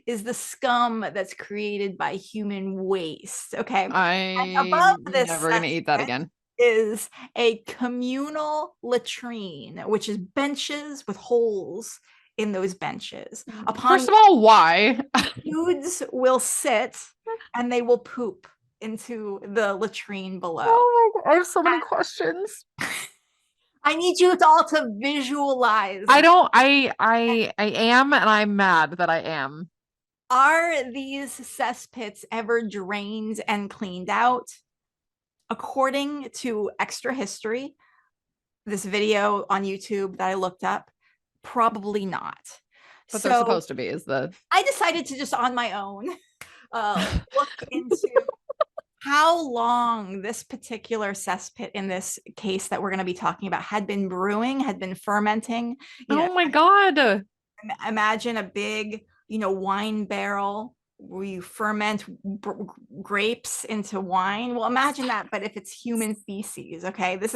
is the scum that's created by human waste. Okay. I'm never going to eat that again. Is a communal latrine, which is benches with holes in those benches. First of all, why? Dudes will sit and they will poop into the latrine below. Oh my God, I have so many questions. I need you all to visualize. I am, and I'm mad that I am. Are these cesspits ever drained and cleaned out? According to Extra History, this video on YouTube that I looked up, probably not. But they're supposed to be, I decided to just on my own look into how long this particular cesspit in this case that we're going to be talking about had been brewing, had been fermenting. Oh my God. Imagine a big, wine barrel where you ferment grapes into wine. Well, imagine that, but if it's human feces, okay? This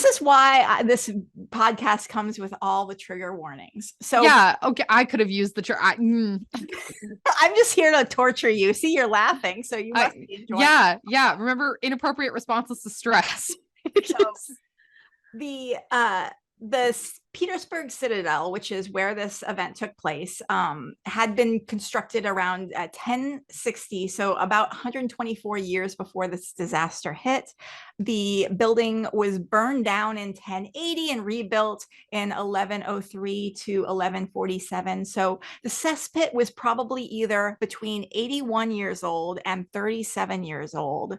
is why this podcast comes with all the trigger warnings. So yeah, okay, I could have used the I'm just here to torture you. See, you're laughing, so you must be enjoying. Yeah. Remember, inappropriate responses to stress. So the Petersberg Citadel, which is where this event took place, had been constructed around 1060, so about 124 years before this disaster hit. The building was burned down in 1080 and rebuilt in 1103 to 1147. So the cesspit was probably either between 81 years old and 37 years old.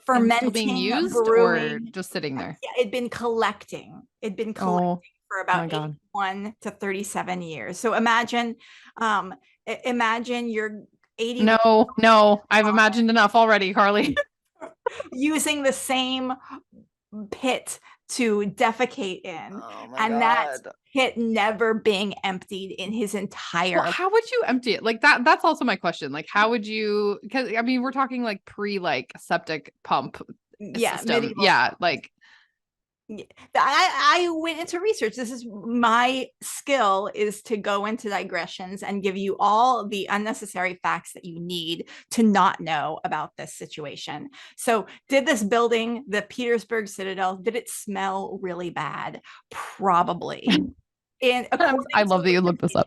Fermenting, being used, brewing, or just sitting there? Yeah, it'd been collecting for about 81 to 37 years. So imagine you're 80. No, I've imagined enough already, Carly. Using the same pit to defecate in, that pit never being emptied in his entire. Well, how would you empty it? Like that? That's also my question. Like, how would you? Because I mean, we're talking like septic pump. System. Yeah, like. I went into research. This is my skill, is to go into digressions and give you all the unnecessary facts that you need to not know about this situation. So did this building, the Petersberg Citadel, did it smell really bad? Probably. And I love that you looked this up.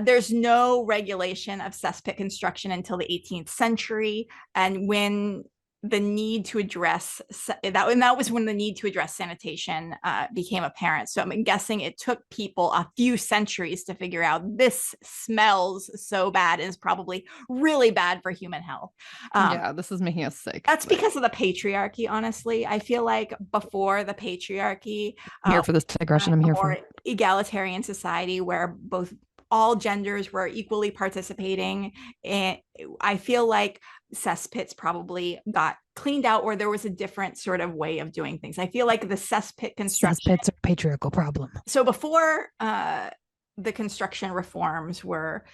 There's no regulation of cesspit construction until the 18th century. And when the need to address that was when the need to address sanitation became apparent. So I'm guessing it took people a few centuries to figure out this smells so bad and is probably really bad for human health. Yeah, this is making us sick. That's because of the patriarchy, honestly. I feel like before the patriarchy, I'm here for this digression. I'm here for egalitarian society where all genders were equally participating, and I feel like cesspits probably got cleaned out, or there was a different sort of way of doing things. I feel like the cesspit construction. Cesspits are a patriarchal problem. So before the construction reforms were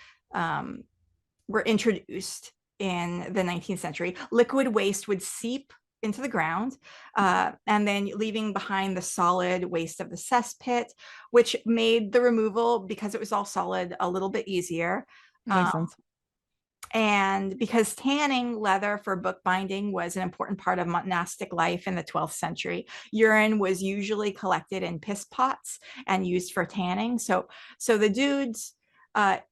introduced in the 19th century. Liquid waste would seep into the ground, and then leaving behind the solid waste of the cesspit, which made the removal, because it was all solid, a little bit easier. Makes sense. And because tanning leather for bookbinding was an important part of monastic life in the 12th century, urine was usually collected in piss pots and used for tanning. So the dudes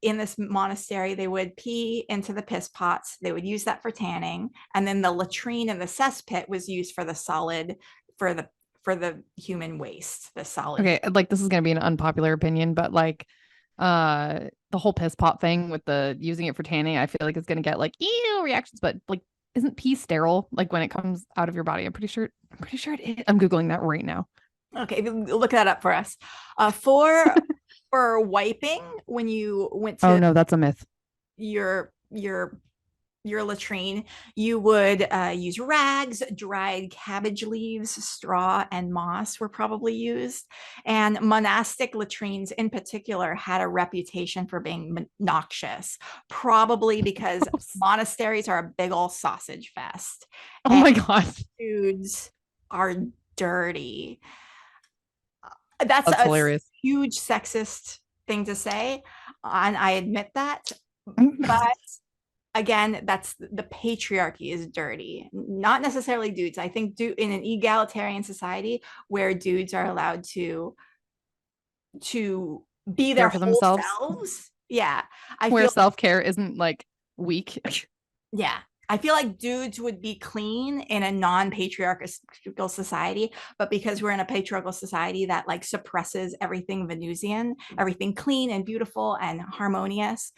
in this monastery, they would pee into the piss pots. They would use that for tanning, and then the latrine and the cesspit was used for the solid, for the human waste, the solid. Okay, like this is gonna be an unpopular opinion, but like the whole piss pot thing with the using it for tanning, I feel like it's gonna get like ew reactions, but like isn't pee sterile like when it comes out of your body? I'm pretty sure it is. I'm Googling that right now. Okay, look that up for us. For wiping, when you went to Oh no, that's a myth. your latrine, you would use rags, dried cabbage leaves, straw, and moss were probably used. And monastic latrines in particular had a reputation for being noxious, probably because monasteries are a big old sausage fest. Oh my god. Dudes are dirty. That's a hilarious. huge sexist thing to say, and I admit that. But again, that's the patriarchy is dirty, not necessarily dudes. I think in an egalitarian society where dudes are allowed to be their for whole themselves. selves. Yeah. Where self-care isn't like weak. Yeah. I feel like dudes would be clean in a non-patriarchal society, but because we're in a patriarchal society that like suppresses everything Venusian, everything clean and beautiful and harmonious,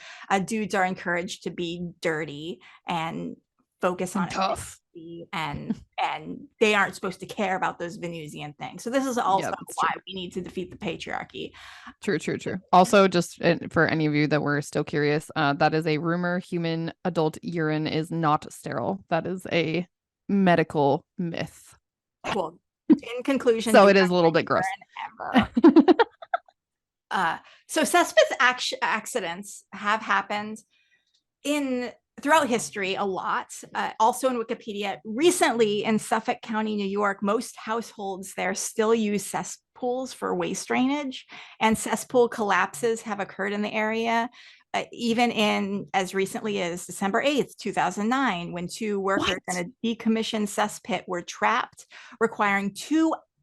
dudes are encouraged to be dirty and focus on tough. and they aren't supposed to care about those Venusian things. So this is also why we need to defeat the patriarchy. True. Also, just for any of you that were still curious, that is a rumor. Human adult urine is not sterile. That is a medical myth. Well, in conclusion, so it is a little bit gross. So cesspit accidents have happened throughout history a lot. Also in Wikipedia, recently in Suffolk County, New York, most households there still use cesspools for waste drainage, and cesspool collapses have occurred in the area. Even in as recently as December 8th, 2009, when two workers in a decommissioned cesspit were trapped, requiring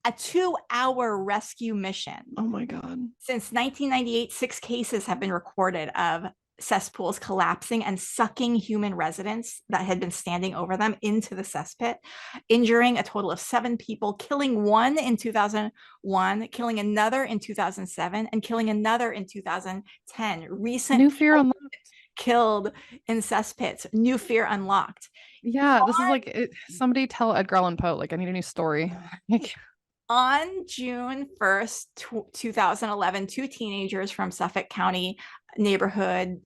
a 2-hour rescue mission. Oh my God. Since 1998, 6 cases have been recorded of cesspools collapsing and sucking human residents that had been standing over them into the cesspit, injuring a total of 7 people, killing one in 2001, killing another in 2007, and killing another in 2010. Recent New Fear Unlocked. Killed in cesspits. New Fear Unlocked. Yeah, this is like somebody tell Edgar Allan Poe, like I need a new story. On June 1st, 2011, 2 teenagers from Suffolk County neighborhood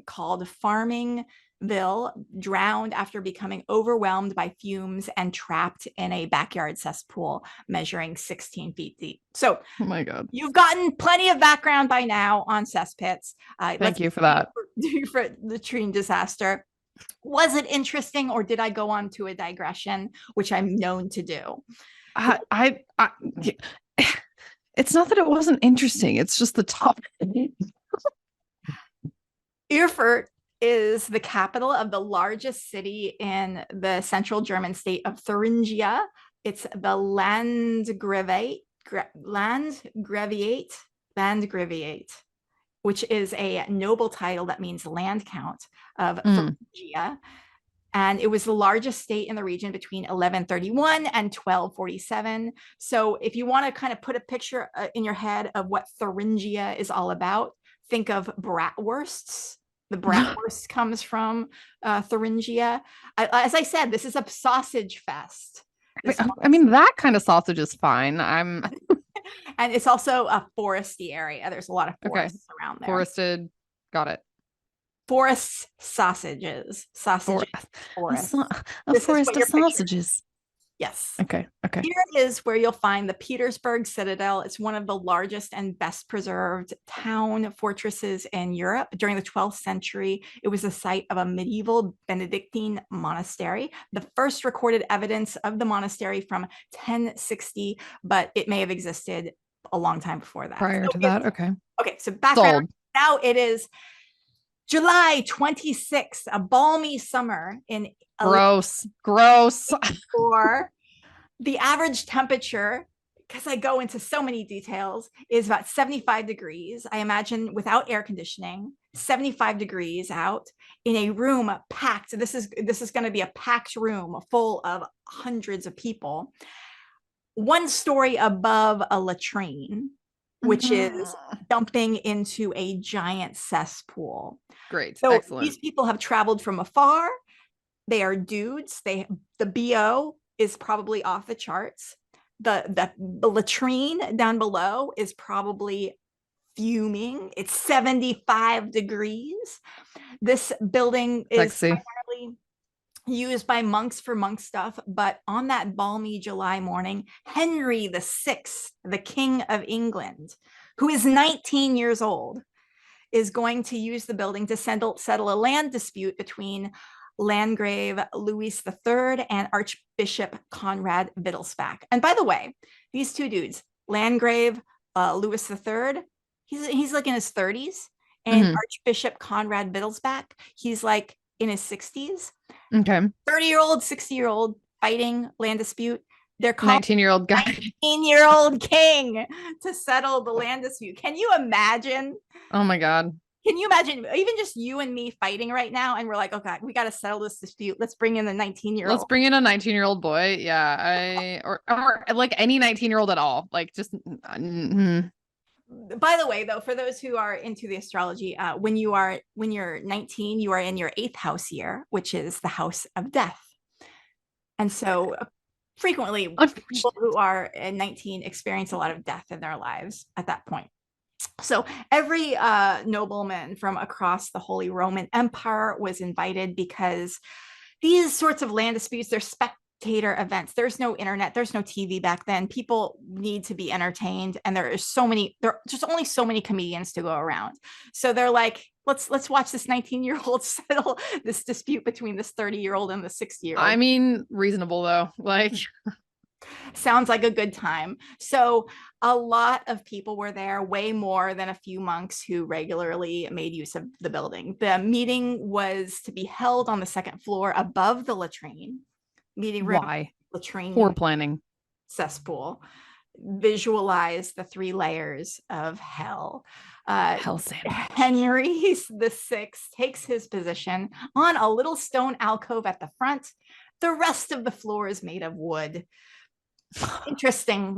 called Farmingville drowned after becoming overwhelmed by fumes and trapped in a backyard cesspool measuring 16 feet deep. So, oh my God, you've gotten plenty of background by now on cesspits. Thank you for that. For the latrine disaster. Was it interesting, or did I go on to a digression, which I'm known to do? It's not that it wasn't interesting. It's just the topic. Erfurt is the capital of the largest city in the central German state of Thuringia. It's the Landgraviate, which is a noble title that means land count of Thuringia. And it was the largest state in the region between 1131 and 1247. So if you want to kind of put a picture in your head of what Thuringia is all about, think of bratwursts. The bratwurst comes from Thuringia. As I said, this is a sausage fest. I mean, that kind of sausage is fine. And it's also a foresty area. There's a lot of forests around there. Forested. Got it. Forest sausages. A forest of sausages. Yes. Okay. Here is where you'll find the Petersberg Citadel. It's one of the largest and best preserved town fortresses in Europe. During the 12th century, it was the site of a medieval Benedictine monastery. The first recorded evidence of the monastery from 1060, but it may have existed a long time before that. Prior to that, okay. Okay, so background. Now it is July 26th, a balmy summer in gross. For the average temperature, because I go into so many details, is about 75 degrees. I imagine without air conditioning, 75 degrees out in a room packed. This is going to be a packed room full of hundreds of people. One story above a latrine, which is dumping into a giant cesspool. Great. So excellent. These people have traveled from afar. They are dudes. The BO is probably off the charts. The latrine down below is probably fuming. It's 75 degrees. This building is primarily used by monks for monk stuff, but on that balmy July morning, Henry VI, the King of England, who is 19 years old, is going to use the building to settle a land dispute between Landgrave Louis III and Archbishop Conrad Wittlesback. And by the way, these two dudes, Landgrave Louis III, he's like in his 30s, and Archbishop Conrad Wittlesback, he's like in his 60s. Okay. 30-year-old, 60-year-old fighting land dispute. They're called 19-year-old guy, 19-year-old king to settle the land dispute. Can you imagine? Oh my God. Can you imagine even just you and me fighting right now? And we're like, okay, we got to settle this dispute. Let's bring in the 19-year-old. Let's bring in a 19-year-old boy. Yeah. Or like any 19-year-old at all. Like just. By the way, though, for those who are into the astrology, when you're 19, you are in your 8th house year, which is the house of death. And so frequently people who are 19 experience a lot of death in their lives at that point. So every nobleman from across the Holy Roman Empire was invited, because these sorts of land disputes, they're spectator events. There's no internet, there's no TV back then. People need to be entertained, and there are just only so many comedians to go around. So they're like, let's watch this 19-year-old settle this dispute between this 30-year-old and the 60-year-old. I mean, reasonable though. Like sounds like a good time. So a lot of people were there, way more than a few monks who regularly made use of the building. The meeting was to be held on the 2nd floor above the latrine. Meeting room. Why? Latrine. Poor planning. Cesspool. Visualize the 3 layers of hell. Hell sandwich. Henry VI takes his position on a little stone alcove at the front. The rest of the floor is made of wood. Interesting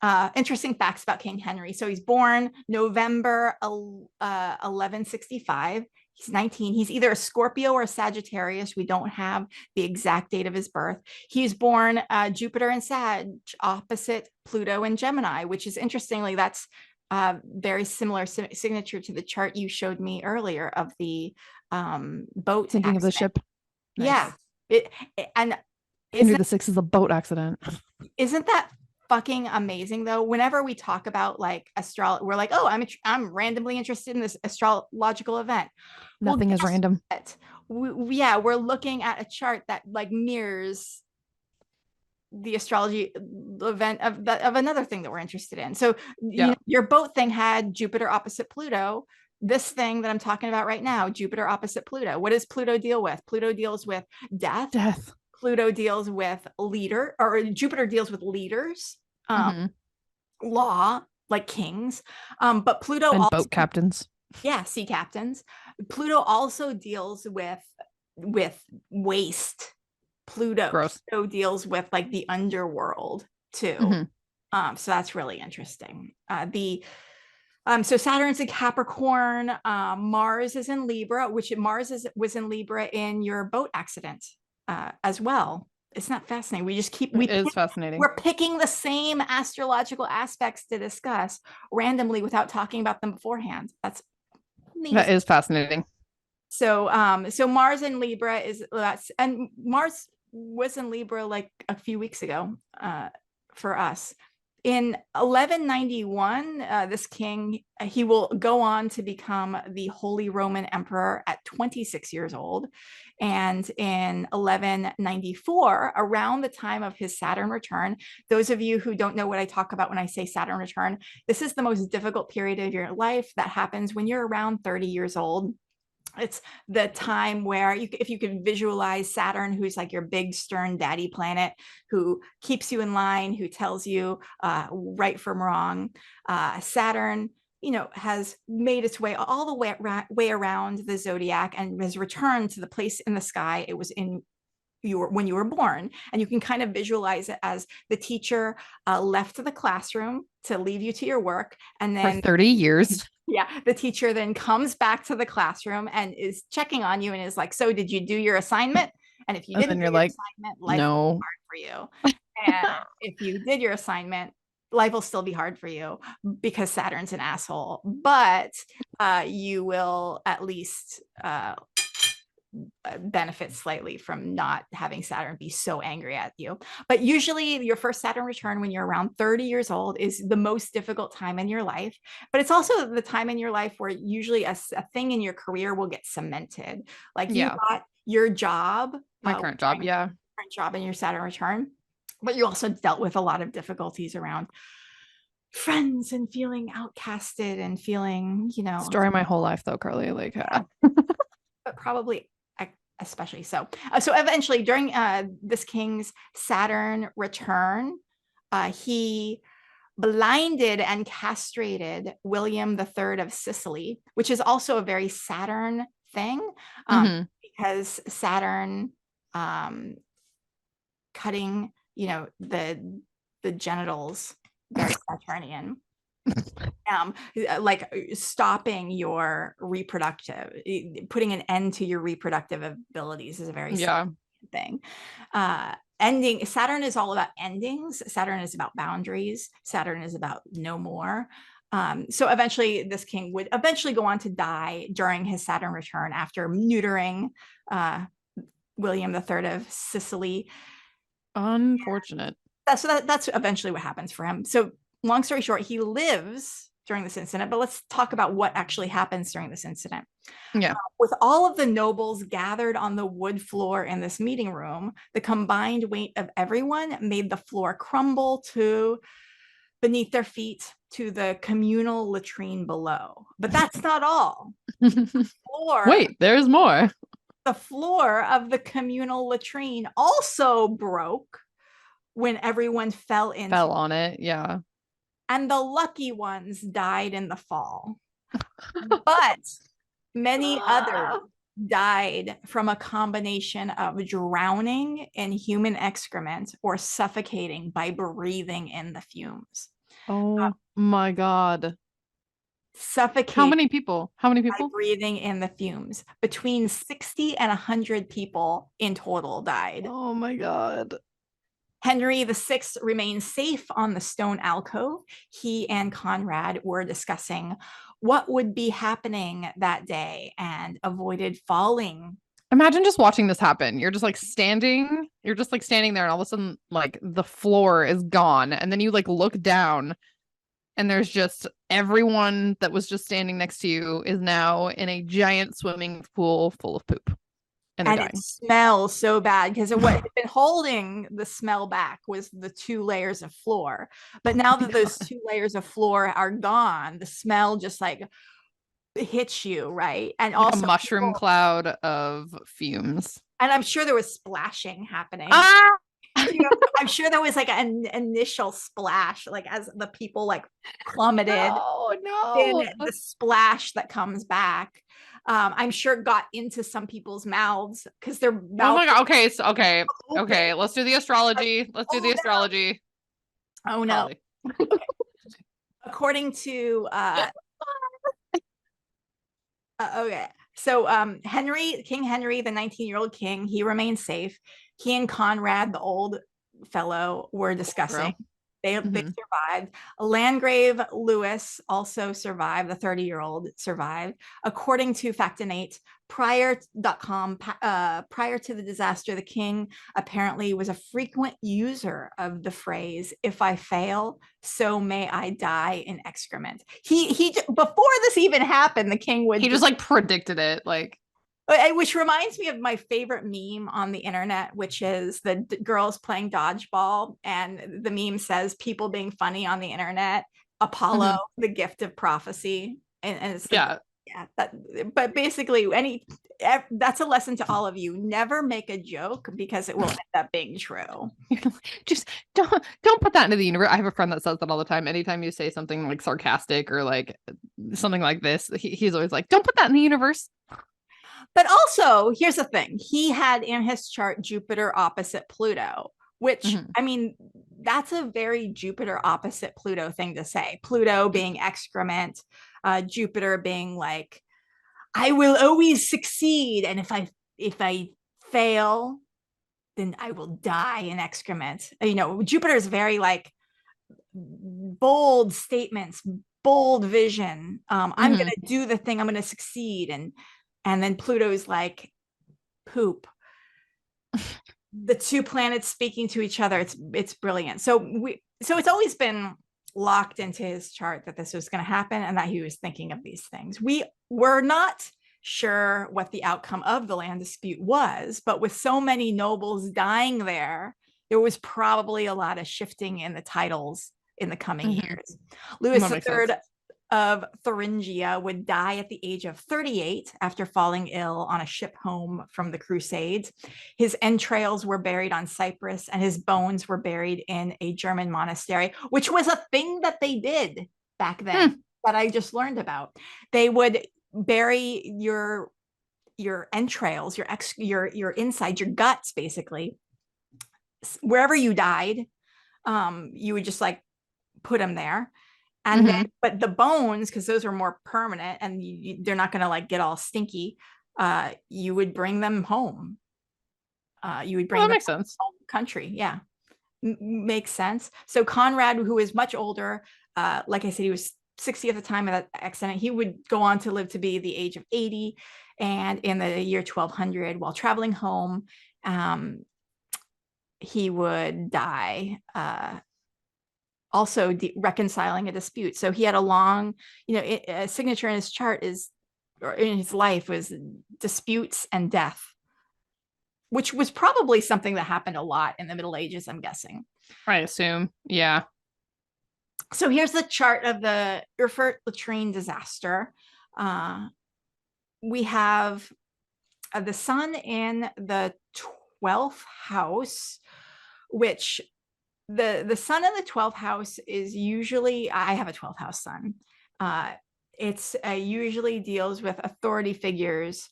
facts about King Henry. So he's born November 1165. He's 19. He's either a Scorpio or a Sagittarius. We don't have the exact date of his birth. He's born Jupiter and Sag, opposite Pluto and Gemini, which is interestingly, that's very similar signature to the chart you showed me earlier of the boat. Thinking of the ship. Nice. Yeah. Henry VI is a boat accident. Isn't that fucking amazing though? Whenever we talk about like astrology, we're like, oh, I'm randomly interested in this astrological event. Nothing is random. We're looking at a chart that like mirrors the astrology event of another thing that we're interested in. So your boat thing had Jupiter opposite Pluto. This thing that I'm talking about right now, Jupiter opposite Pluto. What does Pluto deal with? Pluto deals with death. Pluto deals with Jupiter deals with leaders, law, like kings. But Pluto and also, boat captains. Yeah, sea captains. Pluto also deals with waste. Pluto deals with like the underworld too. So that's really interesting. So Saturn's in Capricorn, Mars is in Libra, which was in Libra in your boat accident as well. It's not fascinating. It is fascinating. We're picking the same astrological aspects to discuss randomly without talking about them beforehand. That's amazing. That is fascinating. So Mars in Libra and Mars was in Libra like a few weeks ago for us. In 1191, this king, he will go on to become the Holy Roman Emperor at 26 years old. And in 1194, around the time of his Saturn return, those of you who don't know what I talk about when I say Saturn return, this is the most difficult period of your life that happens when you're around 30 years old. It's the time where if you could visualize Saturn, who's like your big stern daddy planet, who keeps you in line, who tells you right from wrong. Saturn, has made its way all the way around the zodiac and has returned to the place in the sky it was in when you were born. And you can kind of visualize it as the teacher left the classroom to leave you to your work, and then for 30 years. Yeah, the teacher then comes back to the classroom and is checking on you and is like, so did you do your assignment? And if you didn't do your assignment, life will be hard for you. And if you did your assignment, life will still be hard for you because Saturn's an asshole. But you will at least benefit slightly from not having Saturn be so angry at you. But usually your first Saturn return when you're around 30 years old is the most difficult time in your life. But it's also the time in your life where usually a thing in your career will get cemented. Like you got your job. My current job, current job in your Saturn return. But you also dealt with a lot of difficulties around friends and feeling outcasted and feeling, Story of my whole life though, Carly. Like but probably especially so. So eventually during this king's Saturn return, he blinded and castrated William III of Sicily, which is also a very Saturn thing, because Saturn cutting, the genitals, very Saturnian. Like stopping your reproductive, putting an end to your reproductive abilities is a very thing. Ending, Saturn is all about endings. Saturn is about boundaries. Saturn is about no more. So eventually this king would eventually go on to die during his Saturn return after neutering William III of Sicily. Unfortunate. That's eventually what happens for him. So long story short, he lives during this incident, but let's talk about what actually happens during this incident. Yeah. With all of the nobles gathered on the wood floor in this meeting room, the combined weight of everyone made the floor crumble to beneath their feet to the communal latrine below. But that's not all. Wait, there's more. The floor of the communal latrine also broke when everyone fell on it. Yeah. And the lucky ones died in the fall. But many others died from a combination of drowning in human excrement or suffocating by breathing in the fumes. Oh my God. Suffocating. How many people? By breathing in the fumes. Between 60 and 100 people in total died. Oh my God. Henry VI remained safe on the stone alcove. He and Conrad were discussing what would be happening that day and avoided falling. Imagine just watching this happen. You're just like standing there and all of a sudden like the floor is gone. And then you like look down and there's just everyone that was just standing next to you is now in a giant swimming pool full of poop. And it smells so bad because what had been holding the smell back was the 2 layers of floor. But now that those 2 layers of floor are gone, the smell just like hits you, right? And like also a mushroom cloud of fumes. And I'm sure there was splashing happening. I'm sure there was like an initial splash, like as the people like plummeted. Oh no! Then the splash that comes back, I'm sure got into some people's mouths because their mouths. Oh my God! Okay. Let's do the astrology. Oh no! Okay. According to okay. So King Henry, the 19-year-old king, he remained safe. He and Conrad, the old fellow, were discussing They survived. Landgrave Lewis also survived. The 30-year-old survived. According to Factinate, prior.com, prior to the disaster, the king apparently was a frequent user of the phrase, "If I fail, so may I die in excrement." He before this even happened, the king would just like predicted it, like. Which reminds me of my favorite meme on the internet, which is the girls playing dodgeball. And the meme says, "People being funny on the internet, Apollo, the gift of prophecy." And it's like, but basically, that's a lesson to all of you. Never make a joke because it will end up being true. Just don't put that into the universe. I have a friend that says that all the time. Anytime you say something like sarcastic or like something like this, he's always like, "Don't put that in the universe." But also, here's the thing. He had in his chart Jupiter opposite Pluto, which, I mean, that's a very Jupiter opposite Pluto thing to say. Pluto being excrement, Jupiter being like, "I will always succeed. And if I fail, then I will die in excrement." You know, Jupiter is very like bold statements, bold vision. I'm going to do the thing. I'm going to succeed. And then Pluto's like, poop. The two planets speaking to each other. It's brilliant. So it's always been locked into his chart that this was going to happen and that he was thinking of these things. We were not sure what the outcome of the land dispute was, but with so many nobles dying there was probably a lot of shifting in the titles in the coming years. Louis III of Thuringia would die at the age of 38 after falling ill on a ship home from the Crusades. His entrails were buried on Cyprus and his bones were buried in a German monastery, which was a thing that they did back then that I just learned about. They would bury your entrails, your inside, your guts, basically, wherever you died. You would just like put them there. And then, but the bones, because those are more permanent and they're not going to like get all stinky, you would bring them home. You would bring them makes sense. home country. Yeah. Makes sense. So Conrad, who is much older, like I said, he was 60 at the time of that accident. He would go on to live to be the age of 80. And in the year 1200, while traveling home, he would die, also reconciling a dispute. So he had a long, a signature in his chart or in his life was disputes and death, which was probably something that happened a lot in the Middle Ages, I'm guessing. I assume. Yeah. So here's the chart of the Erfurt Latrine disaster. We have the sun in the 12th house, which the sun in the 12th house is usually, I have a 12th house sun. It's usually deals with authority figures,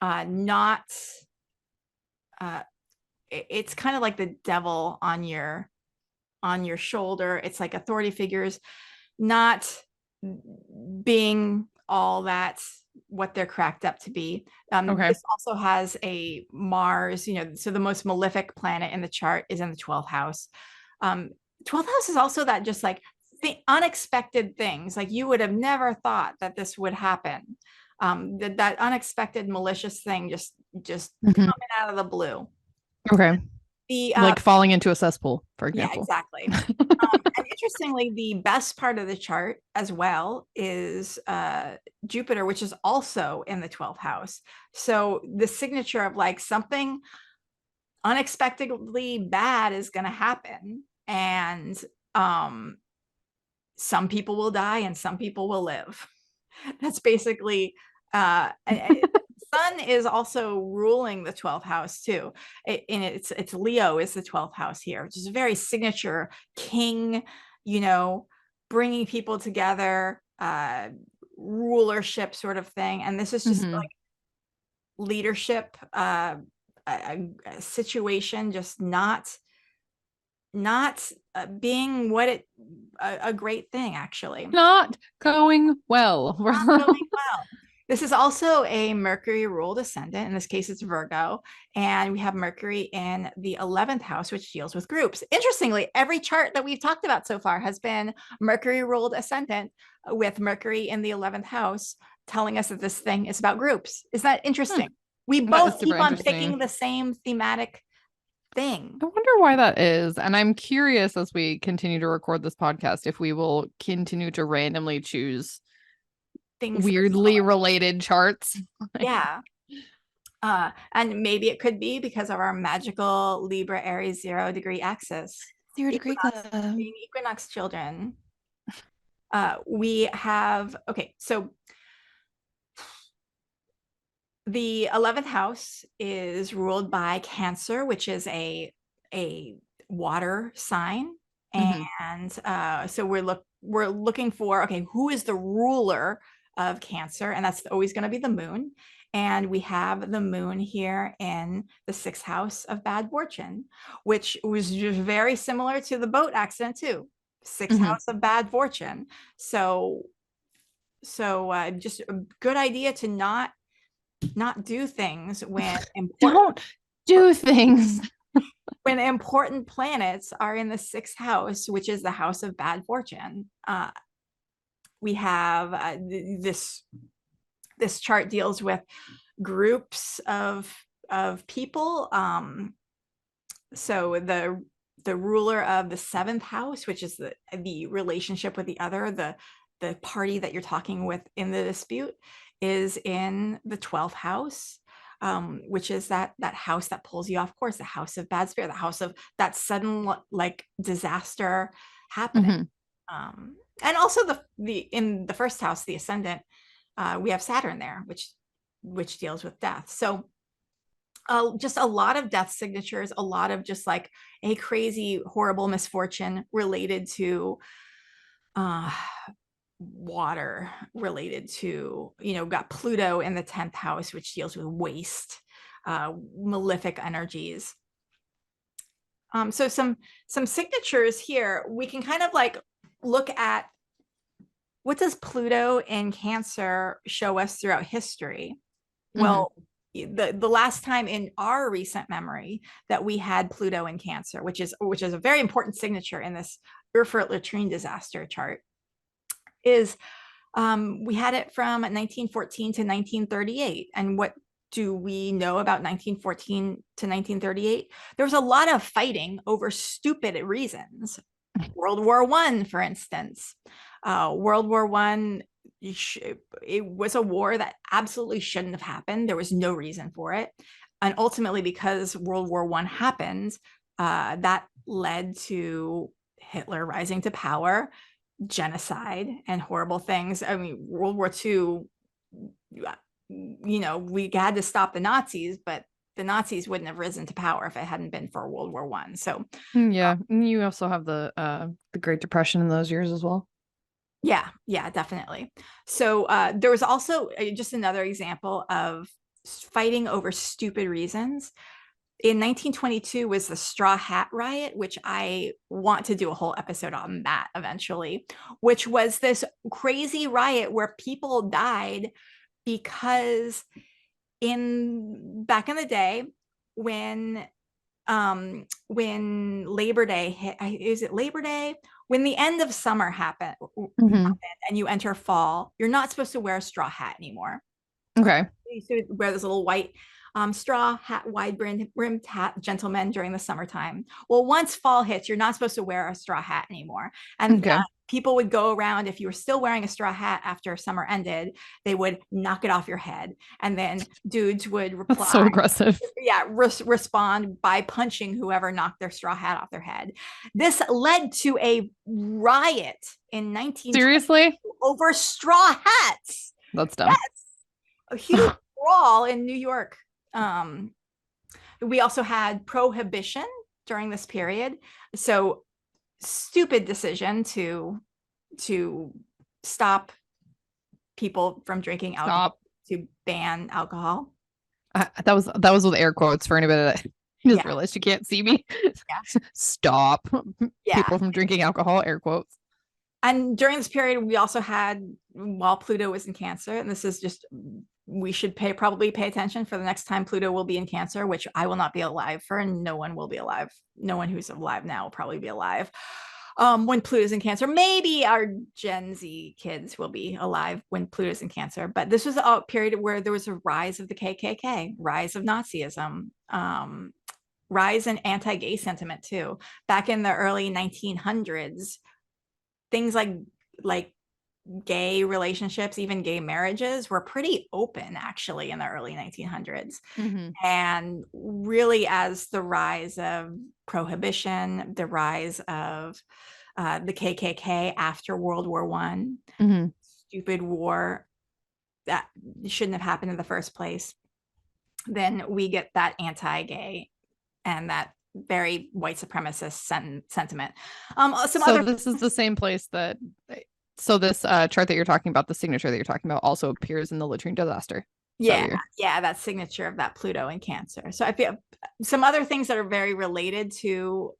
not, it's kind of like the devil on your shoulder. It's like authority figures not being all that what they're cracked up to be. This also has a Mars, so the most malefic planet in the chart is in the 12th house. 12th house is also that just like the unexpected things, like you would have never thought that this would happen. That unexpected malicious thing just coming out of the blue. Okay. Like falling into a cesspool, for example. Yeah, exactly. And interestingly, the best part of the chart as well is Jupiter, which is also in the 12th house. So the signature of like something unexpectedly bad is going to happen. And some people will die and some people will live. That's basically sun is also ruling the 12th house too. It's Leo is the 12th house here, which is a very signature king, bringing people together, rulership sort of thing. And this is just like leadership, a situation, just not being what a great thing, actually. Not going well. Not going well. This is also a Mercury ruled ascendant. In this case, it's Virgo. And we have Mercury in the 11th house, which deals with groups. Interestingly, every chart that we've talked about so far has been Mercury ruled ascendant with Mercury in the 11th house, telling us that this thing is about groups. Is that interesting? We both keep on picking the same thematic thing. I wonder why that is. And I'm curious as we continue to record this podcast if we will continue to randomly choose things weirdly related charts. Yeah. And maybe it could be because of our magical Libra Aries 0 degree axis. 0 degree club. Equinox children. We have, okay, so the 11th house is ruled by Cancer, which is a water sign. And so we're looking for, okay, who is the ruler of Cancer? And that's always going to be the moon. And we have the moon here in the 6th house of bad fortune, which was very similar to the boat accident too. 6th house of bad fortune. So just a good idea to not do things when don't do things when important planets are in the 6th house, which is the house of bad fortune. We have this chart deals with groups of people. So the ruler of the 7th house, which is the relationship with the other, the party that you're talking with in the dispute, is in the 12th house, which is that house that pulls you off course, the house of bad spirit, the house of that sudden like disaster happening. And also in the 1st house, the ascendant, we have Saturn there, which deals with death. So just a lot of death signatures, a lot of just like a crazy, horrible misfortune related to water, related to, got Pluto in the 10th house, which deals with waste, malefic energies. So some signatures here, we can kind of like look at what does Pluto in Cancer show us throughout history. Well, the last time in our recent memory that we had Pluto in Cancer, which is a very important signature in this Erfurt Latrine disaster chart, is we had it from 1914 to 1938. And what do we know about 1914 to 1938? There was a lot of fighting over stupid reasons. World War I, for instance. World War I, it was a war that absolutely shouldn't have happened. There was no reason for it. And ultimately, because World War I happened, that led to Hitler rising to power, genocide, and horrible things. I mean, World War II, we had to stop the Nazis, but the Nazis wouldn't have risen to power if it hadn't been for World War I. So yeah, you also have the Great Depression in those years as well. Yeah, definitely. So there was also just another example of fighting over stupid reasons. In 1922 was the Straw Hat Riot, which I want to do a whole episode on that eventually, which was this crazy riot where people died because back in the day when Labor Day hit, is it Labor Day? When the end of summer happened and you enter fall, you're not supposed to wear a straw hat anymore. Okay. You used to wear this little white straw hat, wide-brimmed hat, gentlemen, during the summertime. Well, once fall hits, you're not supposed to wear a straw hat anymore. And people would go around, if you were still wearing a straw hat after summer ended, they would knock it off your head. And then dudes would reply. That's so aggressive. Yeah, respond by punching whoever knocked their straw hat off their head. This led to a riot in 1920 Seriously? Over straw hats. That's dumb. Yes. A huge brawl in New York. We also had prohibition during this period. So stupid decision to stop people from drinking alcohol, to ban alcohol. That was with air quotes for anybody that just realized you can't see me. Stop people from drinking alcohol, air quotes. And during this period, we also had, while Pluto was in Cancer, and this is just, we should probably pay attention for the next time Pluto will be in Cancer, which I will not be alive for, and no one will be alive. No one who's alive now will probably be alive. When Pluto's in Cancer, maybe our Gen Z kids will be alive when Pluto's in Cancer. But this was a period where there was a rise of the KKK, rise of Nazism, rise in anti-gay sentiment too. Back in the early 1900s, things like gay relationships, even gay marriages, were pretty open actually in the early 1900s. Mm-hmm. And really, as the rise of prohibition, the rise of the KKK after World War One, Mm-hmm. stupid war that shouldn't have happened in the first place, then we get that anti-gay and that very white supremacist sentiment. This is the same place that. So this chart that you're talking about, the signature that you're talking about, also appears in the Latrine disaster. Yeah, that signature of that Pluto in Cancer. So I feel some other things that are very related to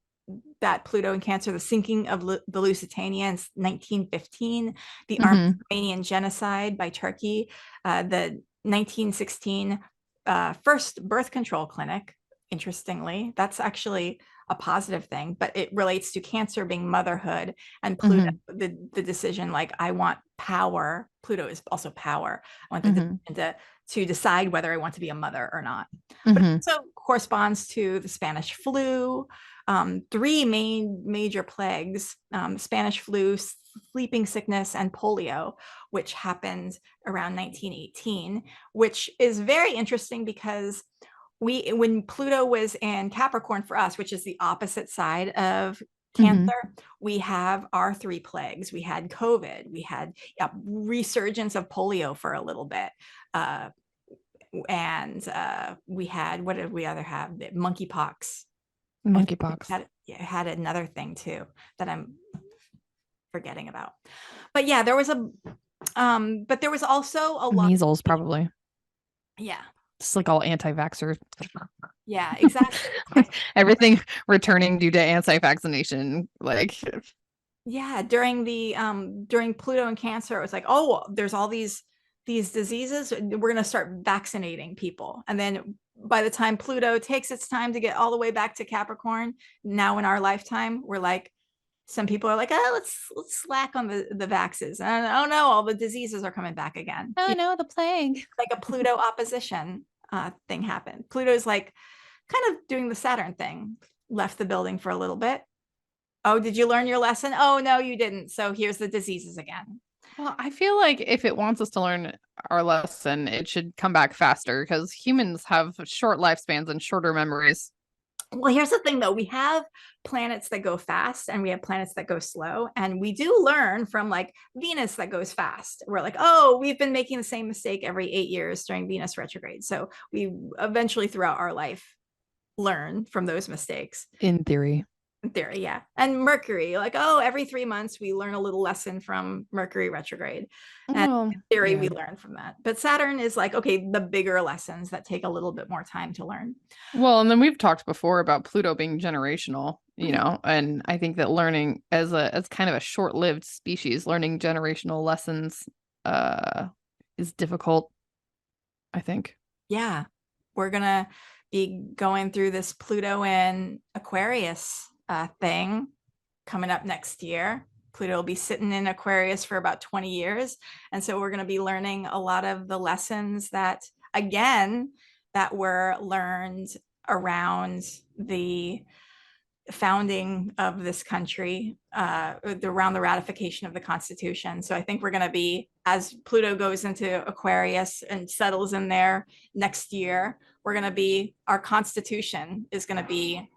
that Pluto in Cancer: the sinking of the Lusitania in 1915, the Armenian genocide by Turkey, the 1916 first birth control clinic. Interestingly, that's actually a positive thing, but it relates to Cancer being motherhood, and Pluto, the decision, like, I want power. Pluto is also power. I want the decision to decide whether I want to be a mother or not. But it also corresponds to the Spanish flu, three major plagues: Spanish flu, sleeping sickness, and polio, which happened around 1918, which is very interesting because when Pluto was in Capricorn for us, which is the opposite side of Cancer, we have our three plagues. We had COVID, we had a resurgence of polio for a little bit, and we had, what did we other have? Monkeypox. Had another thing too that I'm forgetting about. But yeah, there was but there was also a lot. Measles, probably. Yeah. It's like all anti-vaxxer. Yeah, exactly. Everything returning due to anti-vaccination. Like, yeah, during Pluto and Cancer, it was like, oh, there's all these diseases, we're going to start vaccinating people. And then by the time Pluto takes its time to get all the way back to Capricorn, now in our lifetime, we're like, some people are like, oh, let's slack on the vaxes. And oh no, all the diseases are coming back again. Oh no, the plague. Like a Pluto opposition thing happened. Pluto's like kind of doing the Saturn thing, left the building for a little bit. Oh, did you learn your lesson? Oh no, you didn't. So here's the diseases again. Well, I feel like if it wants us to learn our lesson, it should come back faster, because humans have short lifespans and shorter memories. Well, here's the thing though, we have planets that go fast and we have planets that go slow, and we do learn from, like, Venus that goes fast. We're like, oh, we've been making the same mistake every 8 years during Venus retrograde, so we eventually throughout our life learn from those mistakes. In theory, yeah. And Mercury, like, oh, every 3 months we learn a little lesson from Mercury retrograde, and in theory, we learn from that. But Saturn is like, okay, the bigger lessons that take a little bit more time to learn. Well, and then we've talked before about Pluto being generational, you know, and I think that learning as kind of a short-lived species, learning generational lessons is difficult, I think. Yeah, we're gonna be going through this Pluto in Aquarius thing coming up next year. Pluto will be sitting in Aquarius for about 20 years. And so we're going to be learning a lot of the lessons that were learned around the founding of this country, around the ratification of the Constitution. So I think we're going to be, as Pluto goes into Aquarius and settles in there next year, our Constitution is going to be,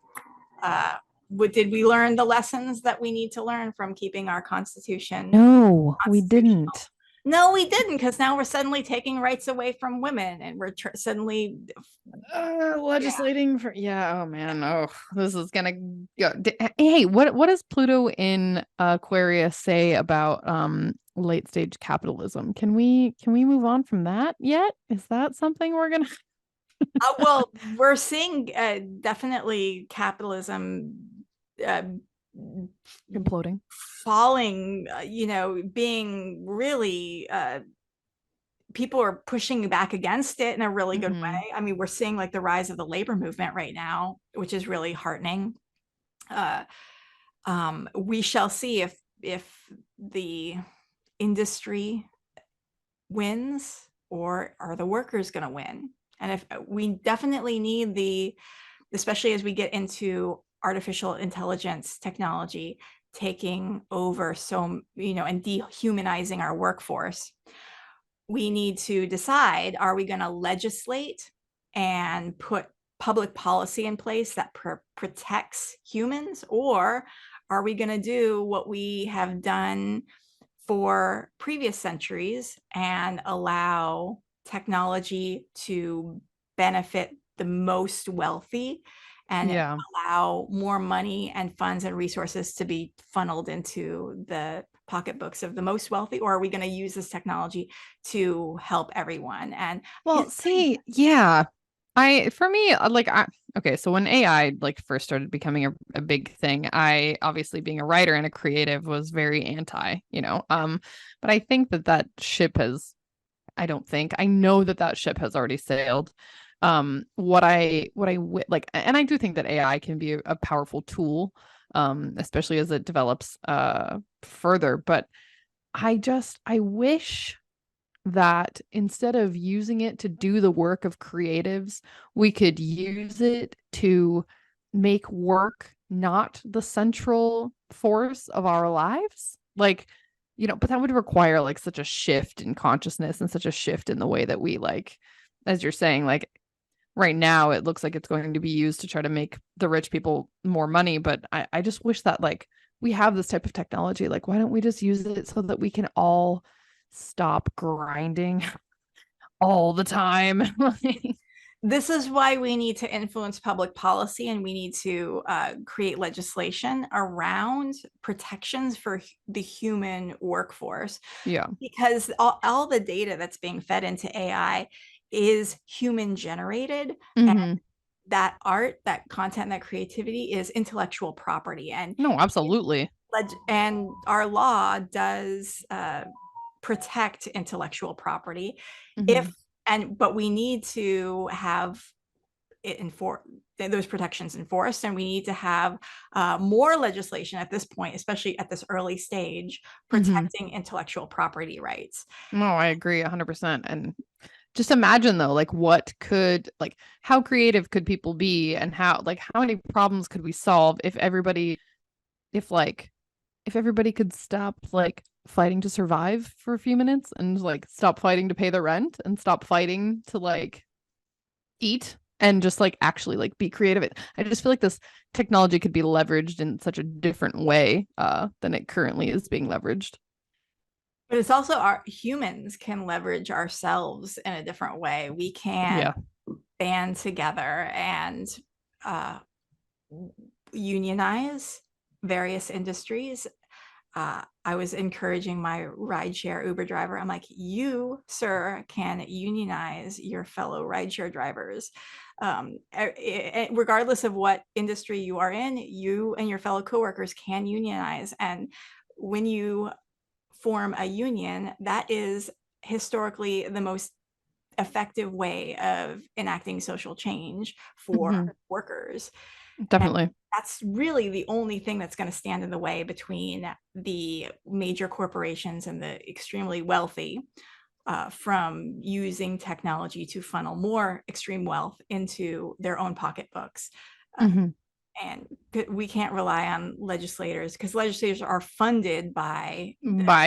did we learn the lessons that we need to learn from keeping our Constitution? No, we didn't. No, we didn't, because now we're suddenly taking rights away from women, and we're suddenly legislating for. Oh man, this is gonna go. Hey, what does Pluto in Aquarius say about late stage capitalism? Can we move on from that yet? Is that something we're gonna? Well, we're seeing definitely capitalism Imploding. falling, being really people are pushing back against it in a really good way. I mean, we're seeing like the rise of the labor movement right now, which is really heartening. We shall see if the industry wins, or are the workers going to win? And if we definitely need especially as we get into artificial intelligence technology taking over and dehumanizing our workforce, we need to decide, are we going to legislate and put public policy in place that protects humans, or are we going to do what we have done for previous centuries and allow technology to benefit the most wealthy and allow more money and funds and resources to be funneled into the pocketbooks of the most wealthy? Or are we going to use this technology to help everyone? And well, see, yeah, okay, so when AI like first started becoming a big thing, I obviously, being a writer and a creative, was very anti, but I think that ship has, I know that ship has already sailed. What I like, and I do think that AI can be a powerful tool, especially as it develops further, but I wish that instead of using it to do the work of creatives, we could use it to make work not the central force of our lives. Like, but that would require like such a shift in consciousness and such a shift in the way that we, like, as you're saying, like right now it looks like it's going to be used to try to make the rich people more money. But I just wish that, like, we have this type of technology. Like, why don't we just use it so that we can all stop grinding all the time? This is why we need to influence public policy, and we need to create legislation around protections for the human workforce. Yeah. Because all the data that's being fed into AI is human generated. And that art, that content, that creativity is intellectual property. And no, absolutely. And our law does protect intellectual property. But we need to have those protections enforced, and we need to have more legislation at this point, especially at this early stage, protecting intellectual property rights. No, I agree 100%. And just imagine though, like, how creative could people be, and how many problems could we solve if everybody could stop like fighting to survive for a few minutes, and like stop fighting to pay the rent, and stop fighting to like eat, and just like actually like be creative. I just feel like this technology could be leveraged in such a different way than it currently is being leveraged. But it's also our humans can leverage ourselves in a different way. We can band together and unionize various industries. I was encouraging my rideshare Uber driver. I'm like, you, sir, can unionize your fellow rideshare drivers. Regardless of what industry you are in, you and your fellow coworkers can unionize. And when you form a union, that is historically the most effective way of enacting social change for workers. Definitely. And that's really the only thing that's going to stand in the way between the major corporations and the extremely wealthy from using technology to funnel more extreme wealth into their own pocketbooks. And we can't rely on legislators, because legislators are funded by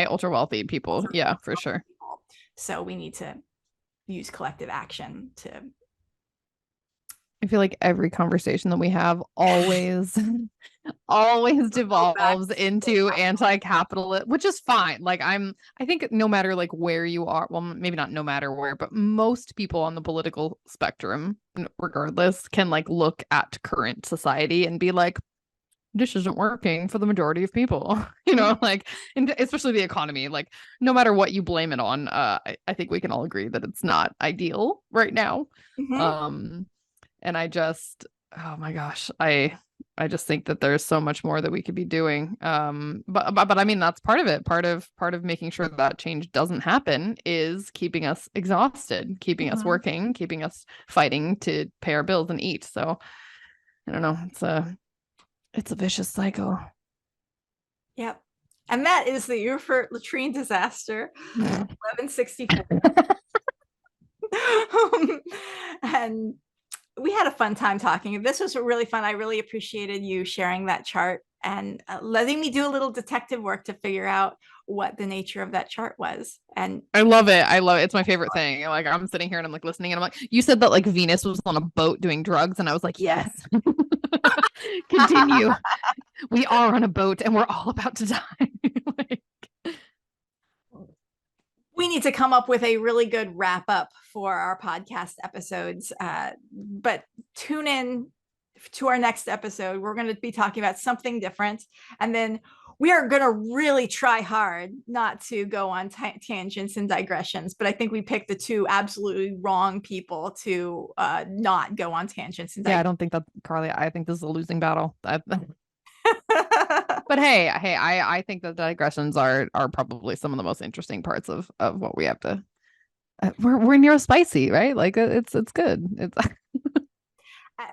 ultra wealthy people. Yeah, for sure. So we need to use collective action to. I feel like every conversation that we have always devolves into anti-capitalist, which is fine. Like, I think no matter like where you are, well, maybe not no matter where, but most people on the political spectrum, regardless, can like look at current society and be like, this isn't working for the majority of people. Like, especially the economy. Like, no matter what you blame it on, I think we can all agree that it's not ideal right now. And I just, oh my gosh, I I just think that there's so much more that we could be doing. But I mean, that's part of it. Part of making sure that change doesn't happen is keeping us exhausted, keeping us working, keeping us fighting to pay our bills and eat. So I don't know. It's a vicious cycle. Yep. And that is the Erfurt Latrine disaster, 1164. And we had a fun time talking. This was really fun. I really appreciated you sharing that chart and letting me do a little detective work to figure out what the nature of that chart was. And I love it. I love it. It's my favorite thing. Like, I'm sitting here and I'm like listening and I'm like, you said that like Venus was on a boat doing drugs, and I was like, yes. Continue. We are on a boat and we're all about to die. Like, we need to come up with a really good wrap up for our podcast episodes. But tune in to our next episode. We're going to be talking about something different. And then we are going to really try hard not to go on tangents and digressions. But I think we picked the two absolutely wrong people to not go on tangents. And yeah, I don't think that, Carly, I think this is a losing battle. But hey, I think that digressions are probably some of the most interesting parts of what we have to. We're near spicy, right? Like it's good. It's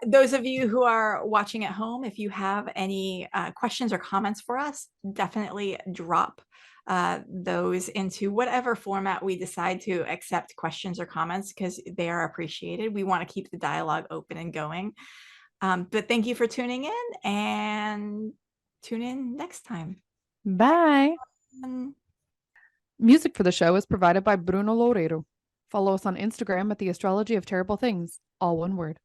those of you who are watching at home, if you have any questions or comments for us, definitely drop those into whatever format we decide to accept questions or comments, because they are appreciated. We want to keep the dialogue open and going. But thank you for tuning in, and tune in next time. Bye. Music for the show is provided by Bruno Loureiro. Follow us on Instagram at the Astrology of Terrible Things, all one word.